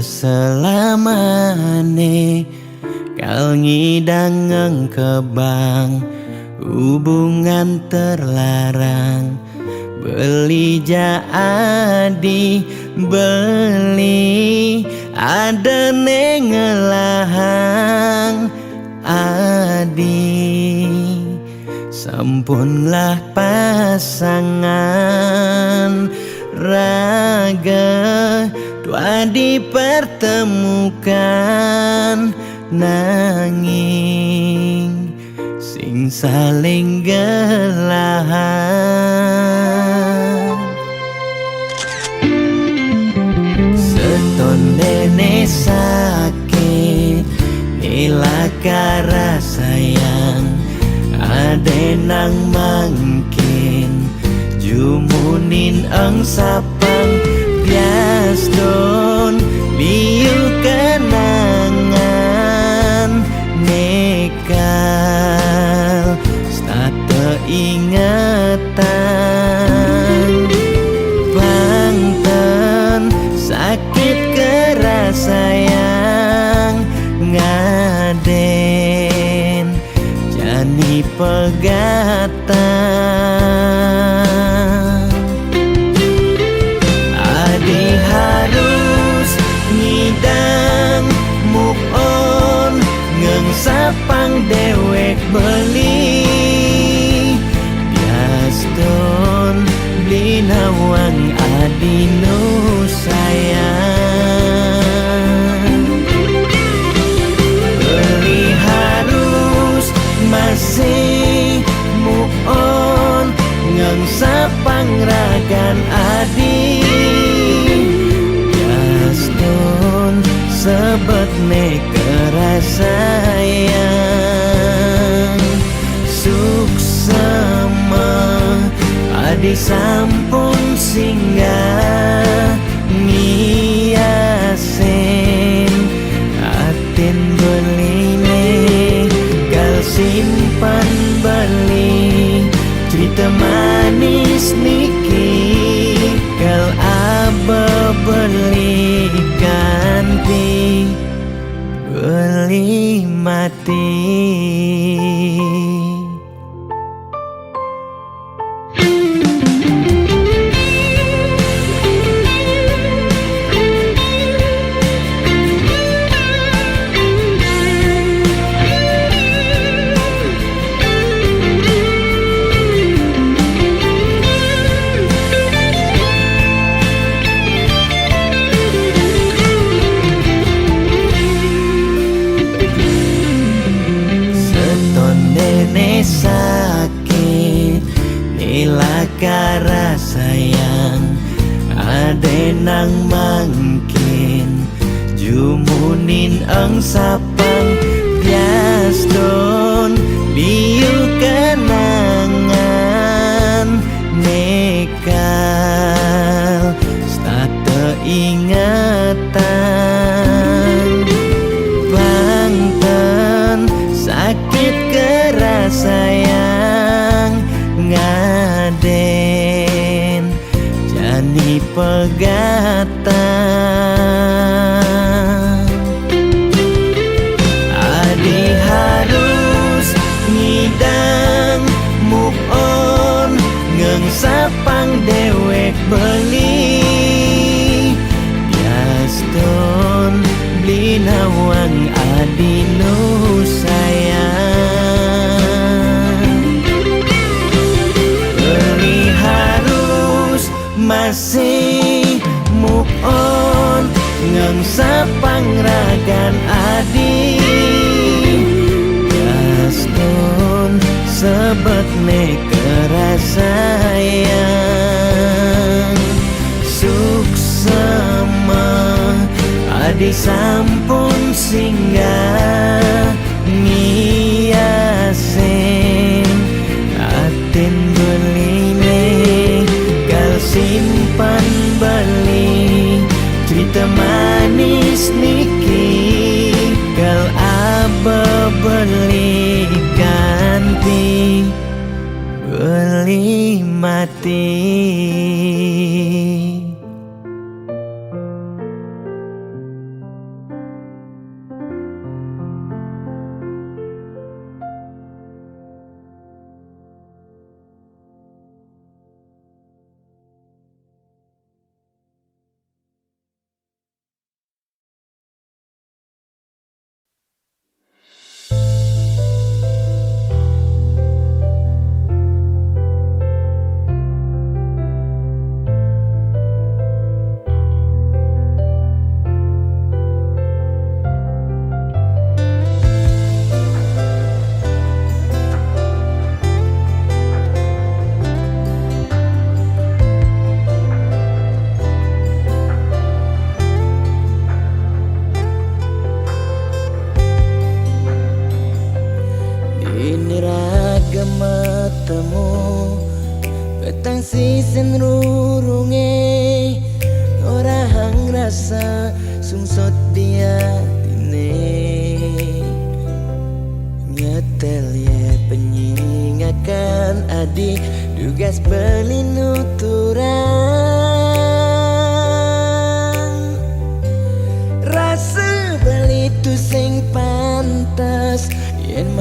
selamane kal ngidang ngengkebang hubungan terlarang beli jadi beli ada nengelahang adi sampunlah pasangan raga dua dipertemukan nanging sing saling gelahan seton dene sakit nilakara sayang ade nang mangkin jumunin ang sapang bias don biu kenangan nekal stata ingatan bangten sakit keras sayang ngaden jani pegatan adi harus ngidang move on ngengsapang dewek beli bias don binawang adi nu sayang beli harus masih move on ngengsapang ragan adi bias don sebet nekera sayang suksema adi sampun singgah ngiasen atin beline kal simpan beli cerita manis niki kal aba beli ganti beli mati. Sakit nilakara sayang ade nang mangkin jumunin ang sapang bias don biu kenangan nekal stata ingatan bangten sakit keras sayang ngaden jani pegatan adi harus ngidang move on ngengsapang dewek beli bias don binawang adi nu sayang beli harus masih move on ngengsapang ragan adi bias don sebet nekera sayang suksema adi sampun singgah ngiasen atin beline kal simpan beli cerita manis niki kal aba beli ganti beli mati.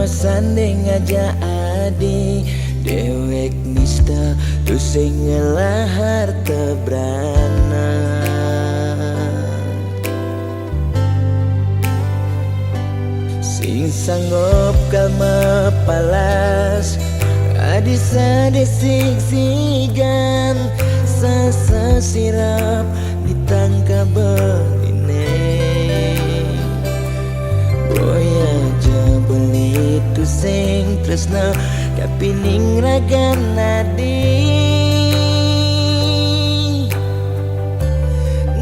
sanding aja adi dewek nista tu sing ngelahar tebrana sing sanggup kalma palas adi sadesik sigan sasa sirap ditangka beline boya aja beli tu sing tresna kapining ragan nadi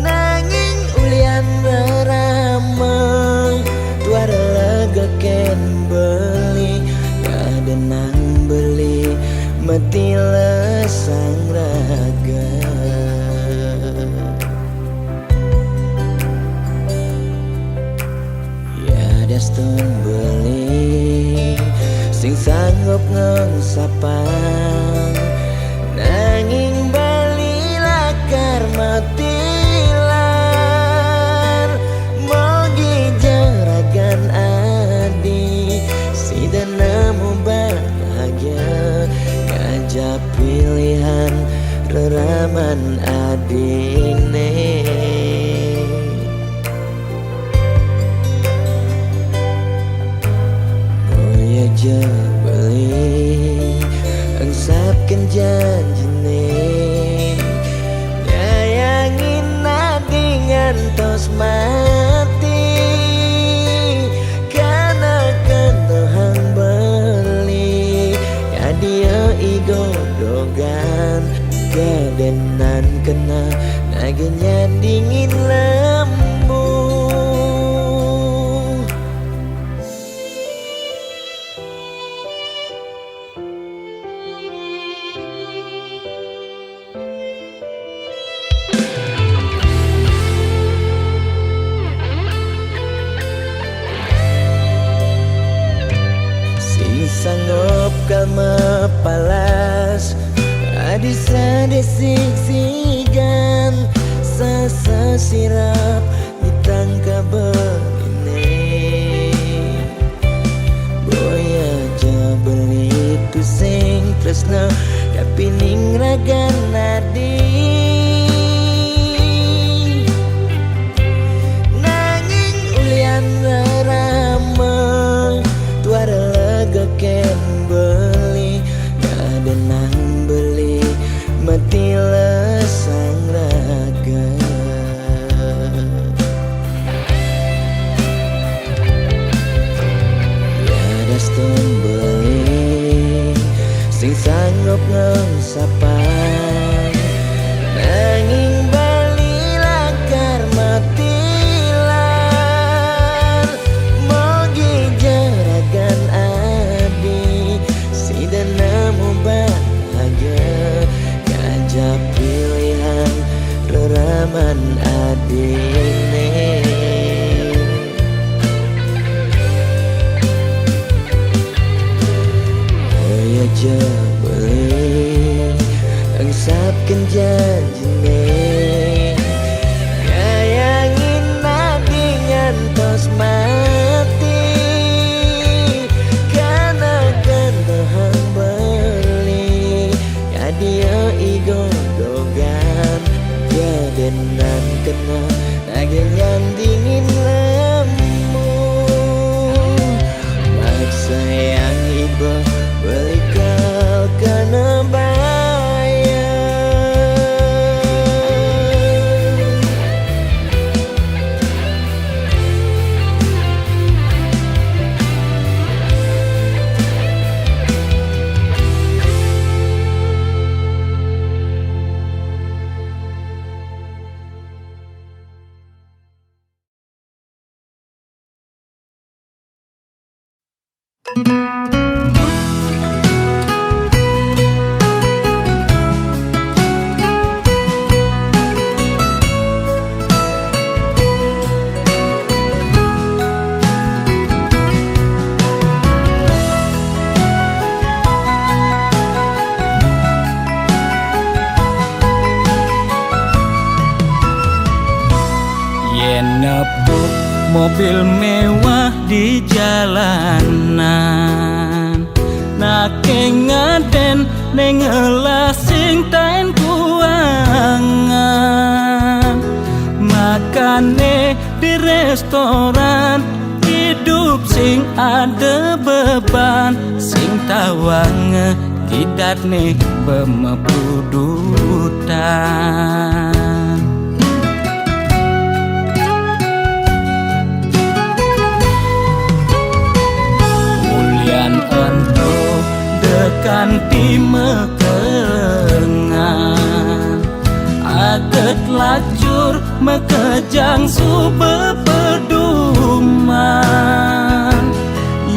nanging ulian beramang tuara lega ken beli kadenang beli mati lesang raga ya daston beli sing sanggup ngengsapang nanging bali lakar matilan mogi jaragan adi si nemu bahagia ngajak pilihan reraman adine boya aja beli angsapkan janjine nyayangin nadingan tos mati karena kentohang beli ya dia igodogan kadenan kena nagenya dingin lembu sing sanggup kalma palas adi sadesik sigan sasa sirap ditangka beline boya aja beli tu sing tresna kapining ragan nadi nanging ulian ramang tuara lega ken beli kadenang beli mati lesang raga ya daston beli sing sanggup ngengsapang nanging bali lakar matilan mogi jaragan adi si nemu bahagia ngajak pilihan reraman adine boya aja beli angsapkan janjine nyayangin nadingan tos mati karena kentohang beli ya dia igodogan kadenan kena nagenya dingin lembu maksa yang iba beli kau kena bayar mobil mewah di jalanan. Nake ngaden nengelah sing tain kuangan. Makane di restoran, hidup sing ada beban, sing tawang kidat nih bemepudutan. Mulian ento dekan di mekengan, adet lacur mekejang sube peduman.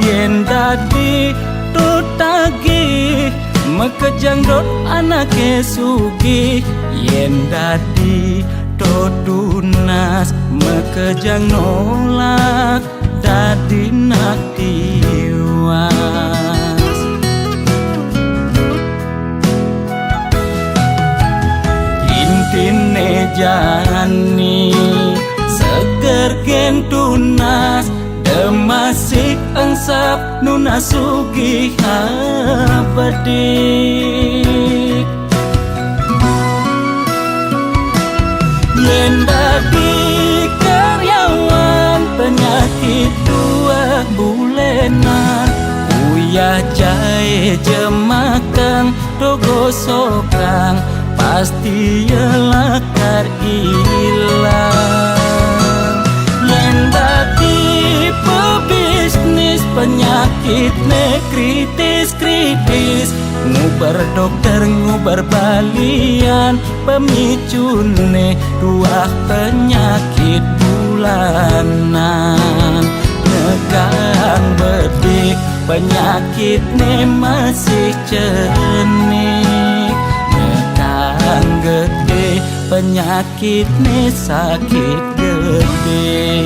Yen dadi tutagi mekejang dot anake sugih. Yen dadi tunas mekejang nolak dadi nak tiwas. Intine jani seger gen tunas, demasik engsap nuna sugih abedik. Yen dadi karyawan penyakit 2 bulenan, uyah jahe jemakang dogo sokang, pasti yelakar ilang. Yen dadi pebisnis penyakit ne kritis-kritis, ngubar dokter ngubar balian, pemicune 2 penyakit bulanan. Negang bedik penyakit ne masih cenik, negang gede penyakit ne sakit gede.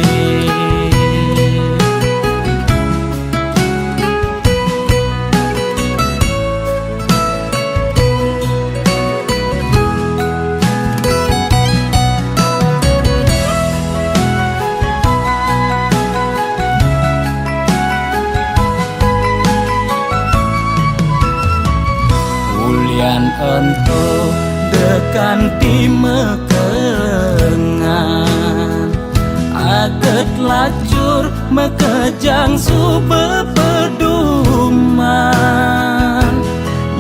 Ento dekan di mekengan, adet lacur mekejang sube peduman.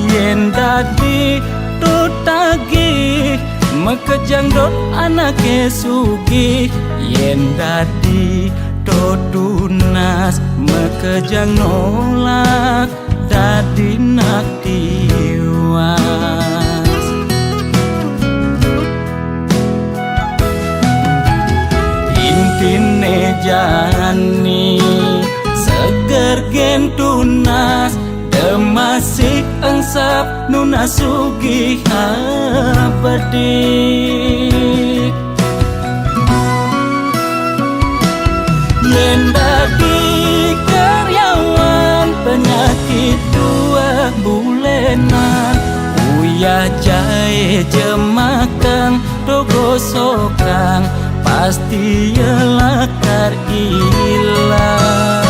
Yen dadi tutagi mekejang dot anake sugih. Yen dadi tunas mekejang nolak dadi nak tiwas. Intine jani seger gen tunas, demasik engsap nuna sugih abedik. Yen dadi karyawan penyakit 2 bulenan, uyah jahe jemakang dogo sokang, pasti yelakar ilang.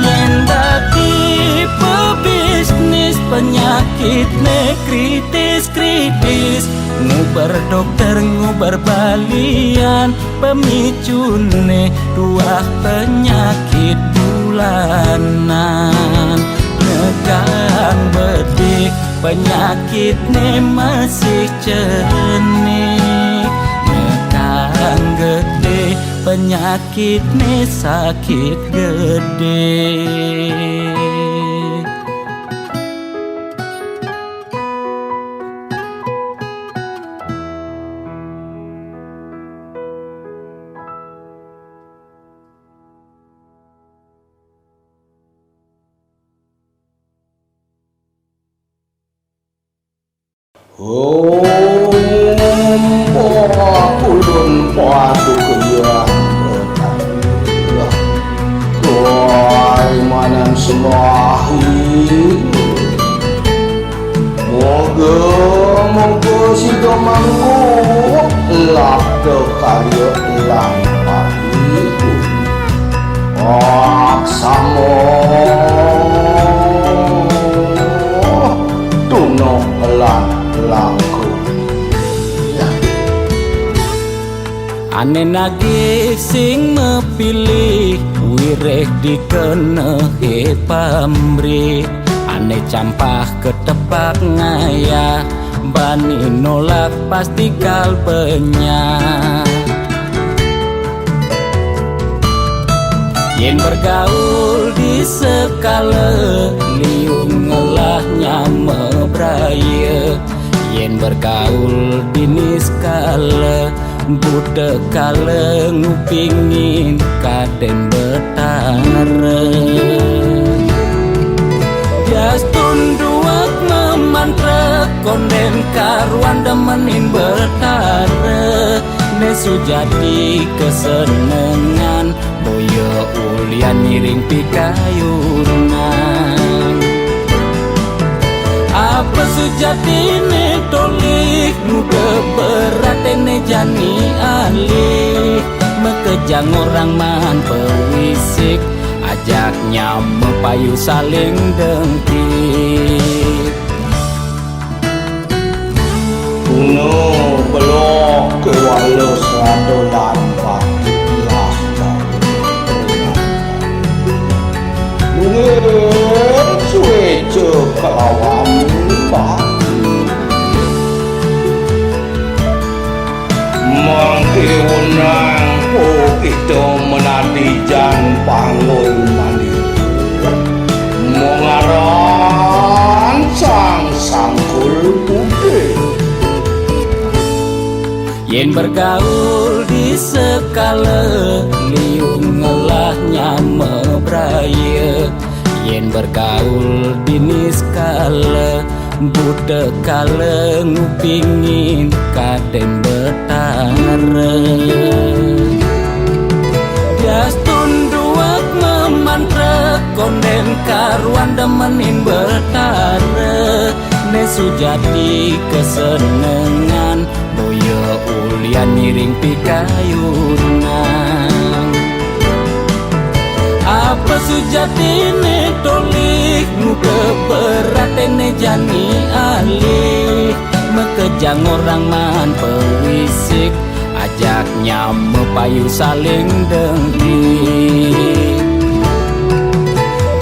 Yen dadi pebisnis penyakit ne kritis-kritis, ngubar dokter ngubar balian, pemicune 2 penyakit bulanan. Negang bedik penyakit ne masih cenik, negang gede penyakit ne sakit gede. Ulun padu kaya Tuai manan semahi Moga sida manggu lak karya lang pagi Laksamo Tunok lan laku Ane nagih sing mepilih wireh dikenehi pamrih Ane campah ketepak ngaya bani nolak pasti kalbenya Yen bergaul di sekala liung ngelahnya mebraya Yen bergaul di niskala budak kala ngupingin kaden betara Jastun duak memantra konden karuan demenin betara Nesu jadi kesenengan boyo ulian miring pikayunan Apa sujati ne tolik muda berat ne jani alih Mekejang orang man pewisik ajaknya mepayu saling dengki Kuno belok ke walau serado lampat Laskan Mungkin sueca kelawan Mangkiunang oh kita menadi jan pangun mandi Mengaran sang sangkul putih Yen bergaul di sekala liung ngelahnya mebraya Yen bergaul di niskala budak kala ngupingin kaden betara Jastun duak memantra konden karuan demenin betara Nesu jadi kesenengan boyo ulian miring pikayunan Apa sujati ne tolik muka berat ne jani alih Mekejang orang man pewisik ajaknya mepayu saling dengki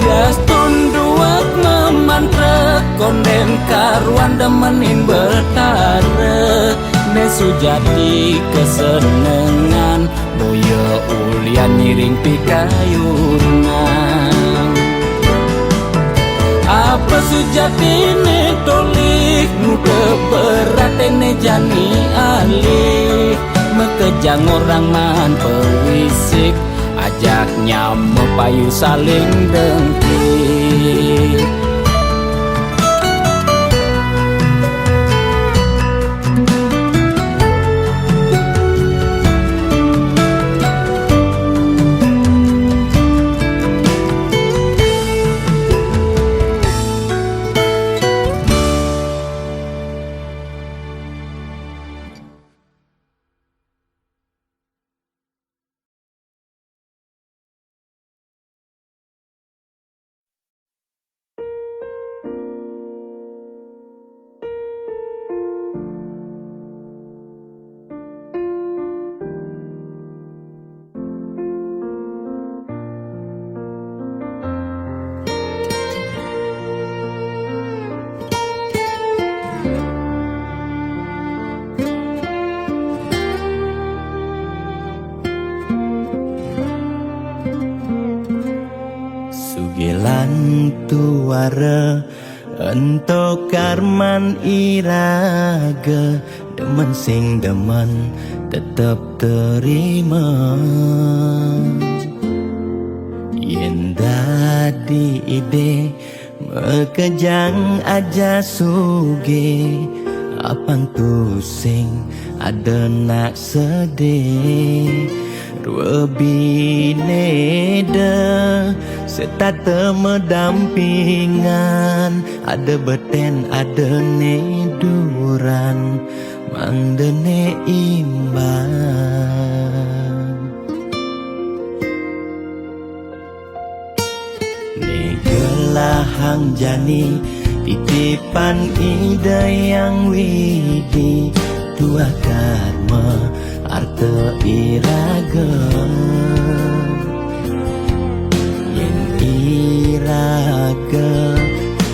Jastun duak memantra konden karuan demenin betara Nesu jadi kesenengan boyo ulian miring pikayunan Apa sujati ne tolik muka berat ne jani alih Mekejang orang man pewisik ajaknya mepayu saling dengki Sugilan tuara ento karman iraga demen sing demen tetep terima yen dadi ide mekejang aja suge apang tu sing ada nak sedih Ruabineda serta medampingan ada beten ada neduran mangdene imbang hang jani titipan ide yang widi dua karma arte iraga yen iraga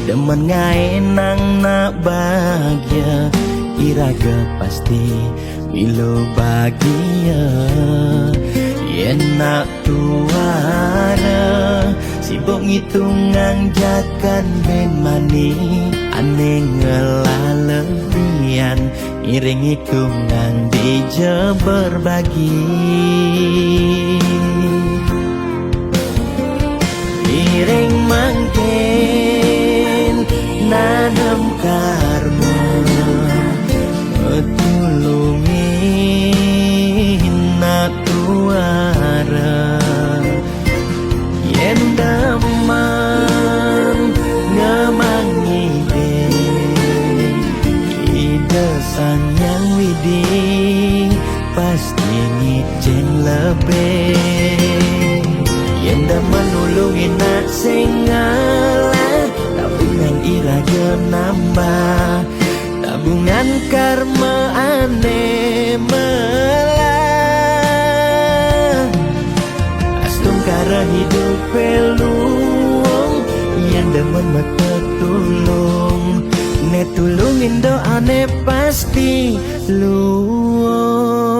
demen ngai nang nak bahagia iraga pasti milo bahagia yen nak tuara sibuk ngitungan jakan ben mani aneh ngelalebian iring hitungan dija berbagi iring mangken nanam karma tulungin nak tuara yen daman ngamangi ide sang yang widi pasti ngicen lebih yen daman nulungin nak singalah tabungan iraga nambah tabungan karma aneh melah astung kara hidup peluang yang demen mata tulung ne tulungin doane pasti luang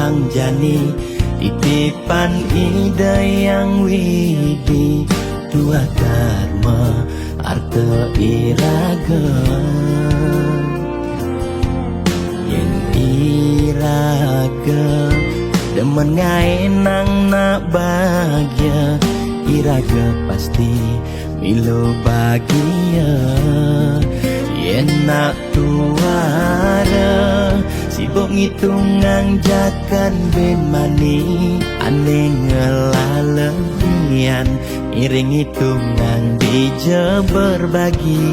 hang jani titipan ide yang widi dua karma arte iraga yen iraga demen ngai nang nak bahagia iraga pasti milo bahagia yen nak tuara sibuk ngitungan jakan ben mani aneh ngelalebian iring hitungan dija berbagi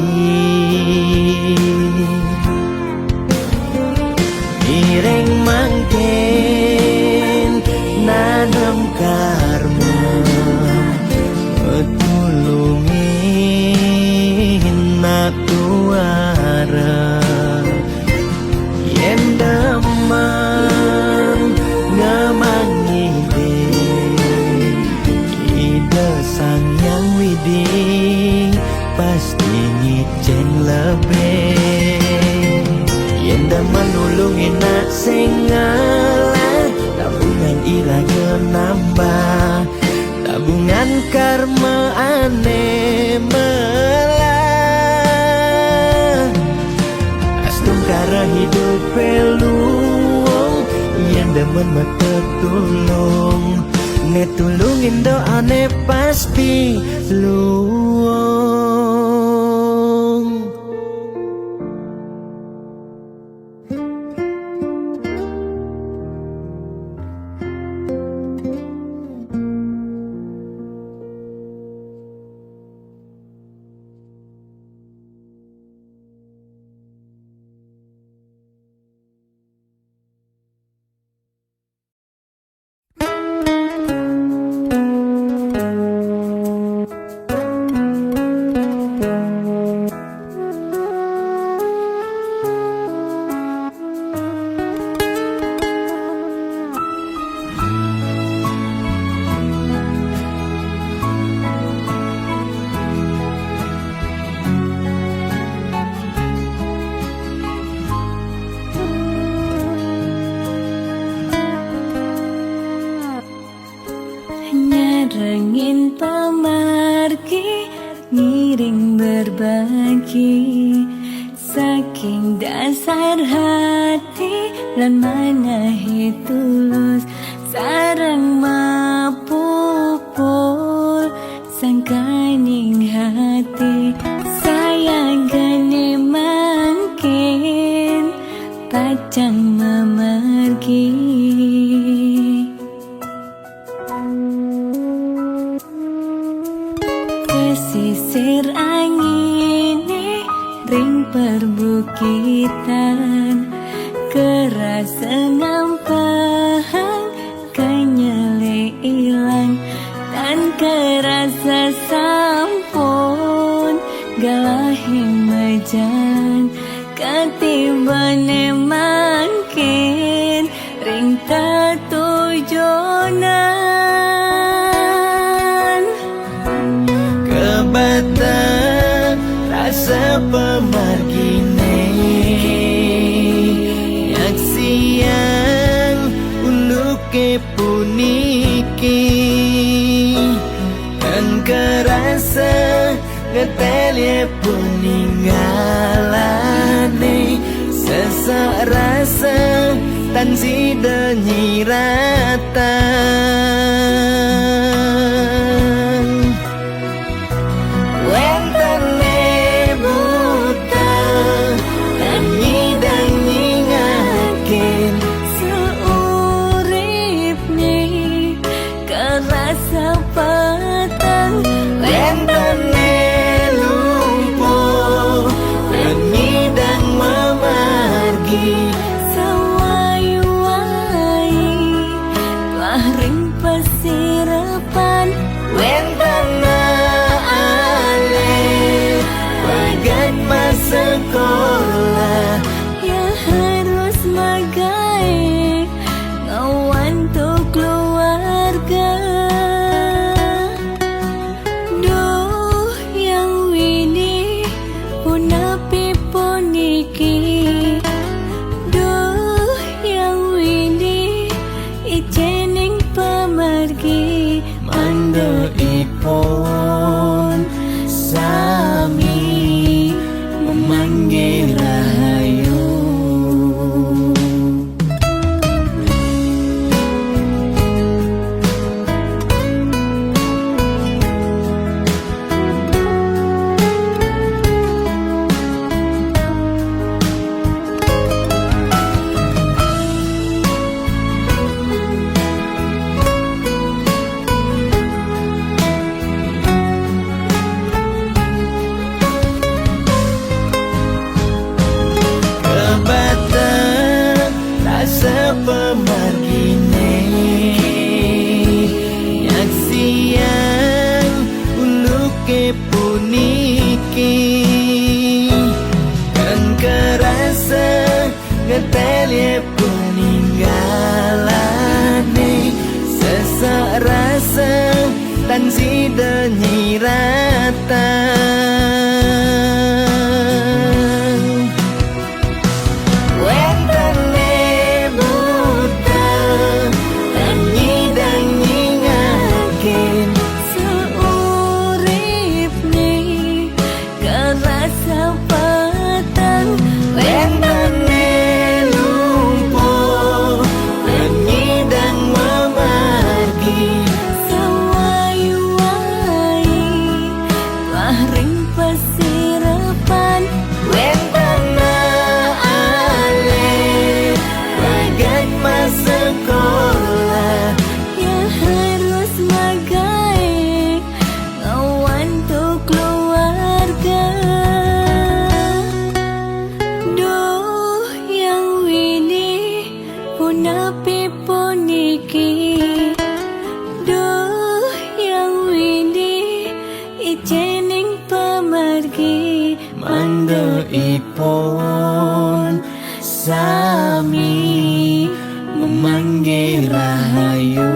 iring mangken nanam karma tulungin nak tuara yen daman ngamangi ide sang yang widi pasti ngicen lebih yen daman nulungin nak singalah tabungan iraga nambah tabungan karma aneh melah astung kara hidup peluang yang demen mata tulung ne tulungin doane pasti luang Nyarengin pamargi ngiring berbagi saking dasar hati lan mangahi tulus sarang mapupul sangkaning sedang memergi. Pesisir angin ring perbukitan, kerasa ngampang kenyele ilang, dan kerasa sampun galahing mejan ketibane mangkin ring tatujonan. Kebatang rasa pemargine yak siang unuke puniki, kan kerasa ngetelye peninggalane, sesak rasa tan sida nyiratan. Wentene buta dan nyidang nyingakin Seurip nih kerasa petang, wentene lumpuh dan nyidang memargi. sawai-wai telah ring pesirapan, Wentana ale bagat masa sekolah, ya harus magai ngawan tuh keluarga. Duh yang wini punapi puniki, duh yang wini ijening pemargi, mando ipon sami memanggil rahayu. Kebatang rasa pemargine yak siang uluke puniki, kan kerasa ngetelye peninggalane, sesak rasa tan sida nyiratan. Wentene buta dan nyidang nyingakin seurip nih kerasa petang, wentene lumpuh dan nyidang memargi. sawai-wai telah ring pesirapan, Wentana ale bagat masa sekolah, ya harus magai ngawan tuh keluarga. Duh yang wini punapi puniki, duh yang wini ijening pemargi, mando ipon sami memanggil rahayu.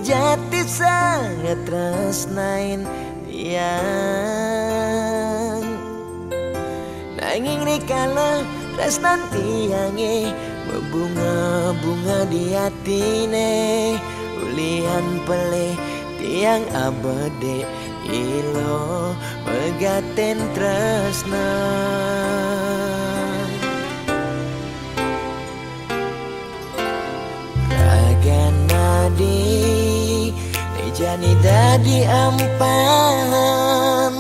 sejati sangat tresnain tiang. Nanging rikala tresnan tiange berbunga-bunga di hatine, ulian pelih tiang abade ilo megaten tresna. Nadi jani dadi ampan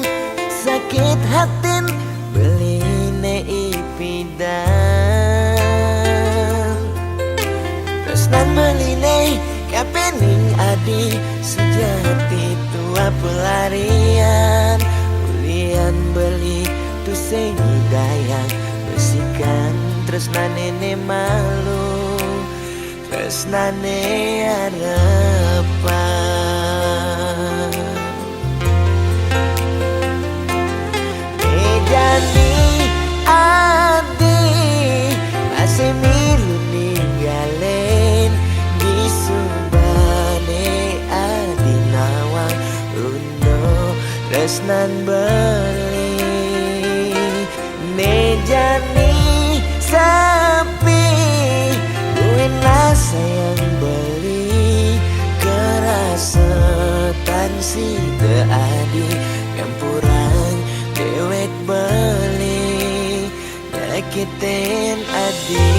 sakit hatin beline ipidan tresnan beline kapening adi sejati tua pelarian ulian beli tu sing dayang besikan tresnan nene malu tresnane harapan. Jadi adi masih milu ninggalin di subane adi nawang uno tresnan beli nejani sapi sayang beli kerasetan si teadi ngampuran dewek beli nyakitin adi.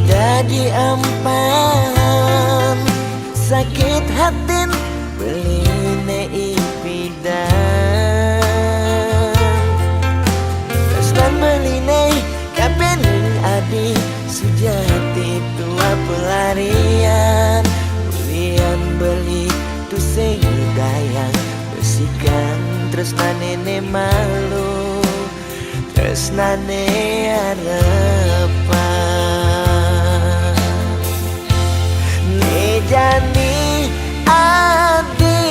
Dadi ampan sakit hatin beline ipidan tresnan beline kapening adi sejati tua pelarian ulian beli tu sing dayang besikan tresnan nene malu tresnane harapan. Jani adi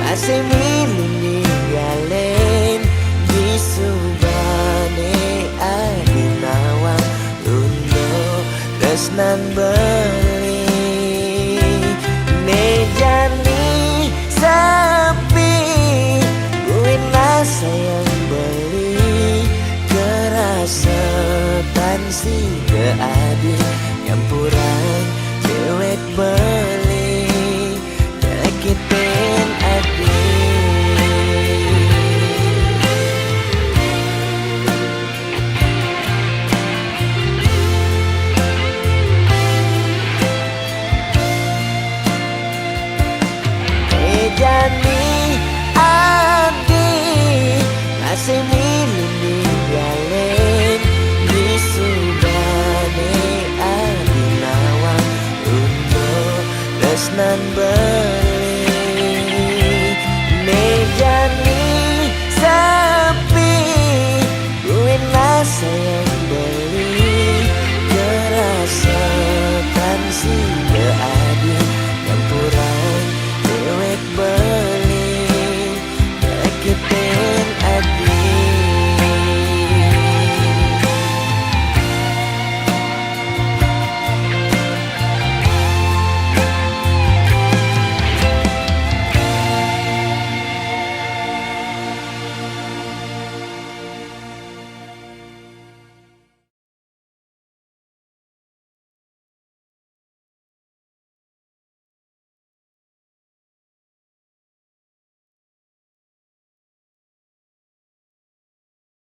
masih milu ninggalin di subane adi nawang uno tresnan beli nejani sapi buinlah sayang beli kerasetan si keadi ngampuran dewek beli nyakitin adi. Jani adi masih milu ninggalin di subane adi nawang tresnan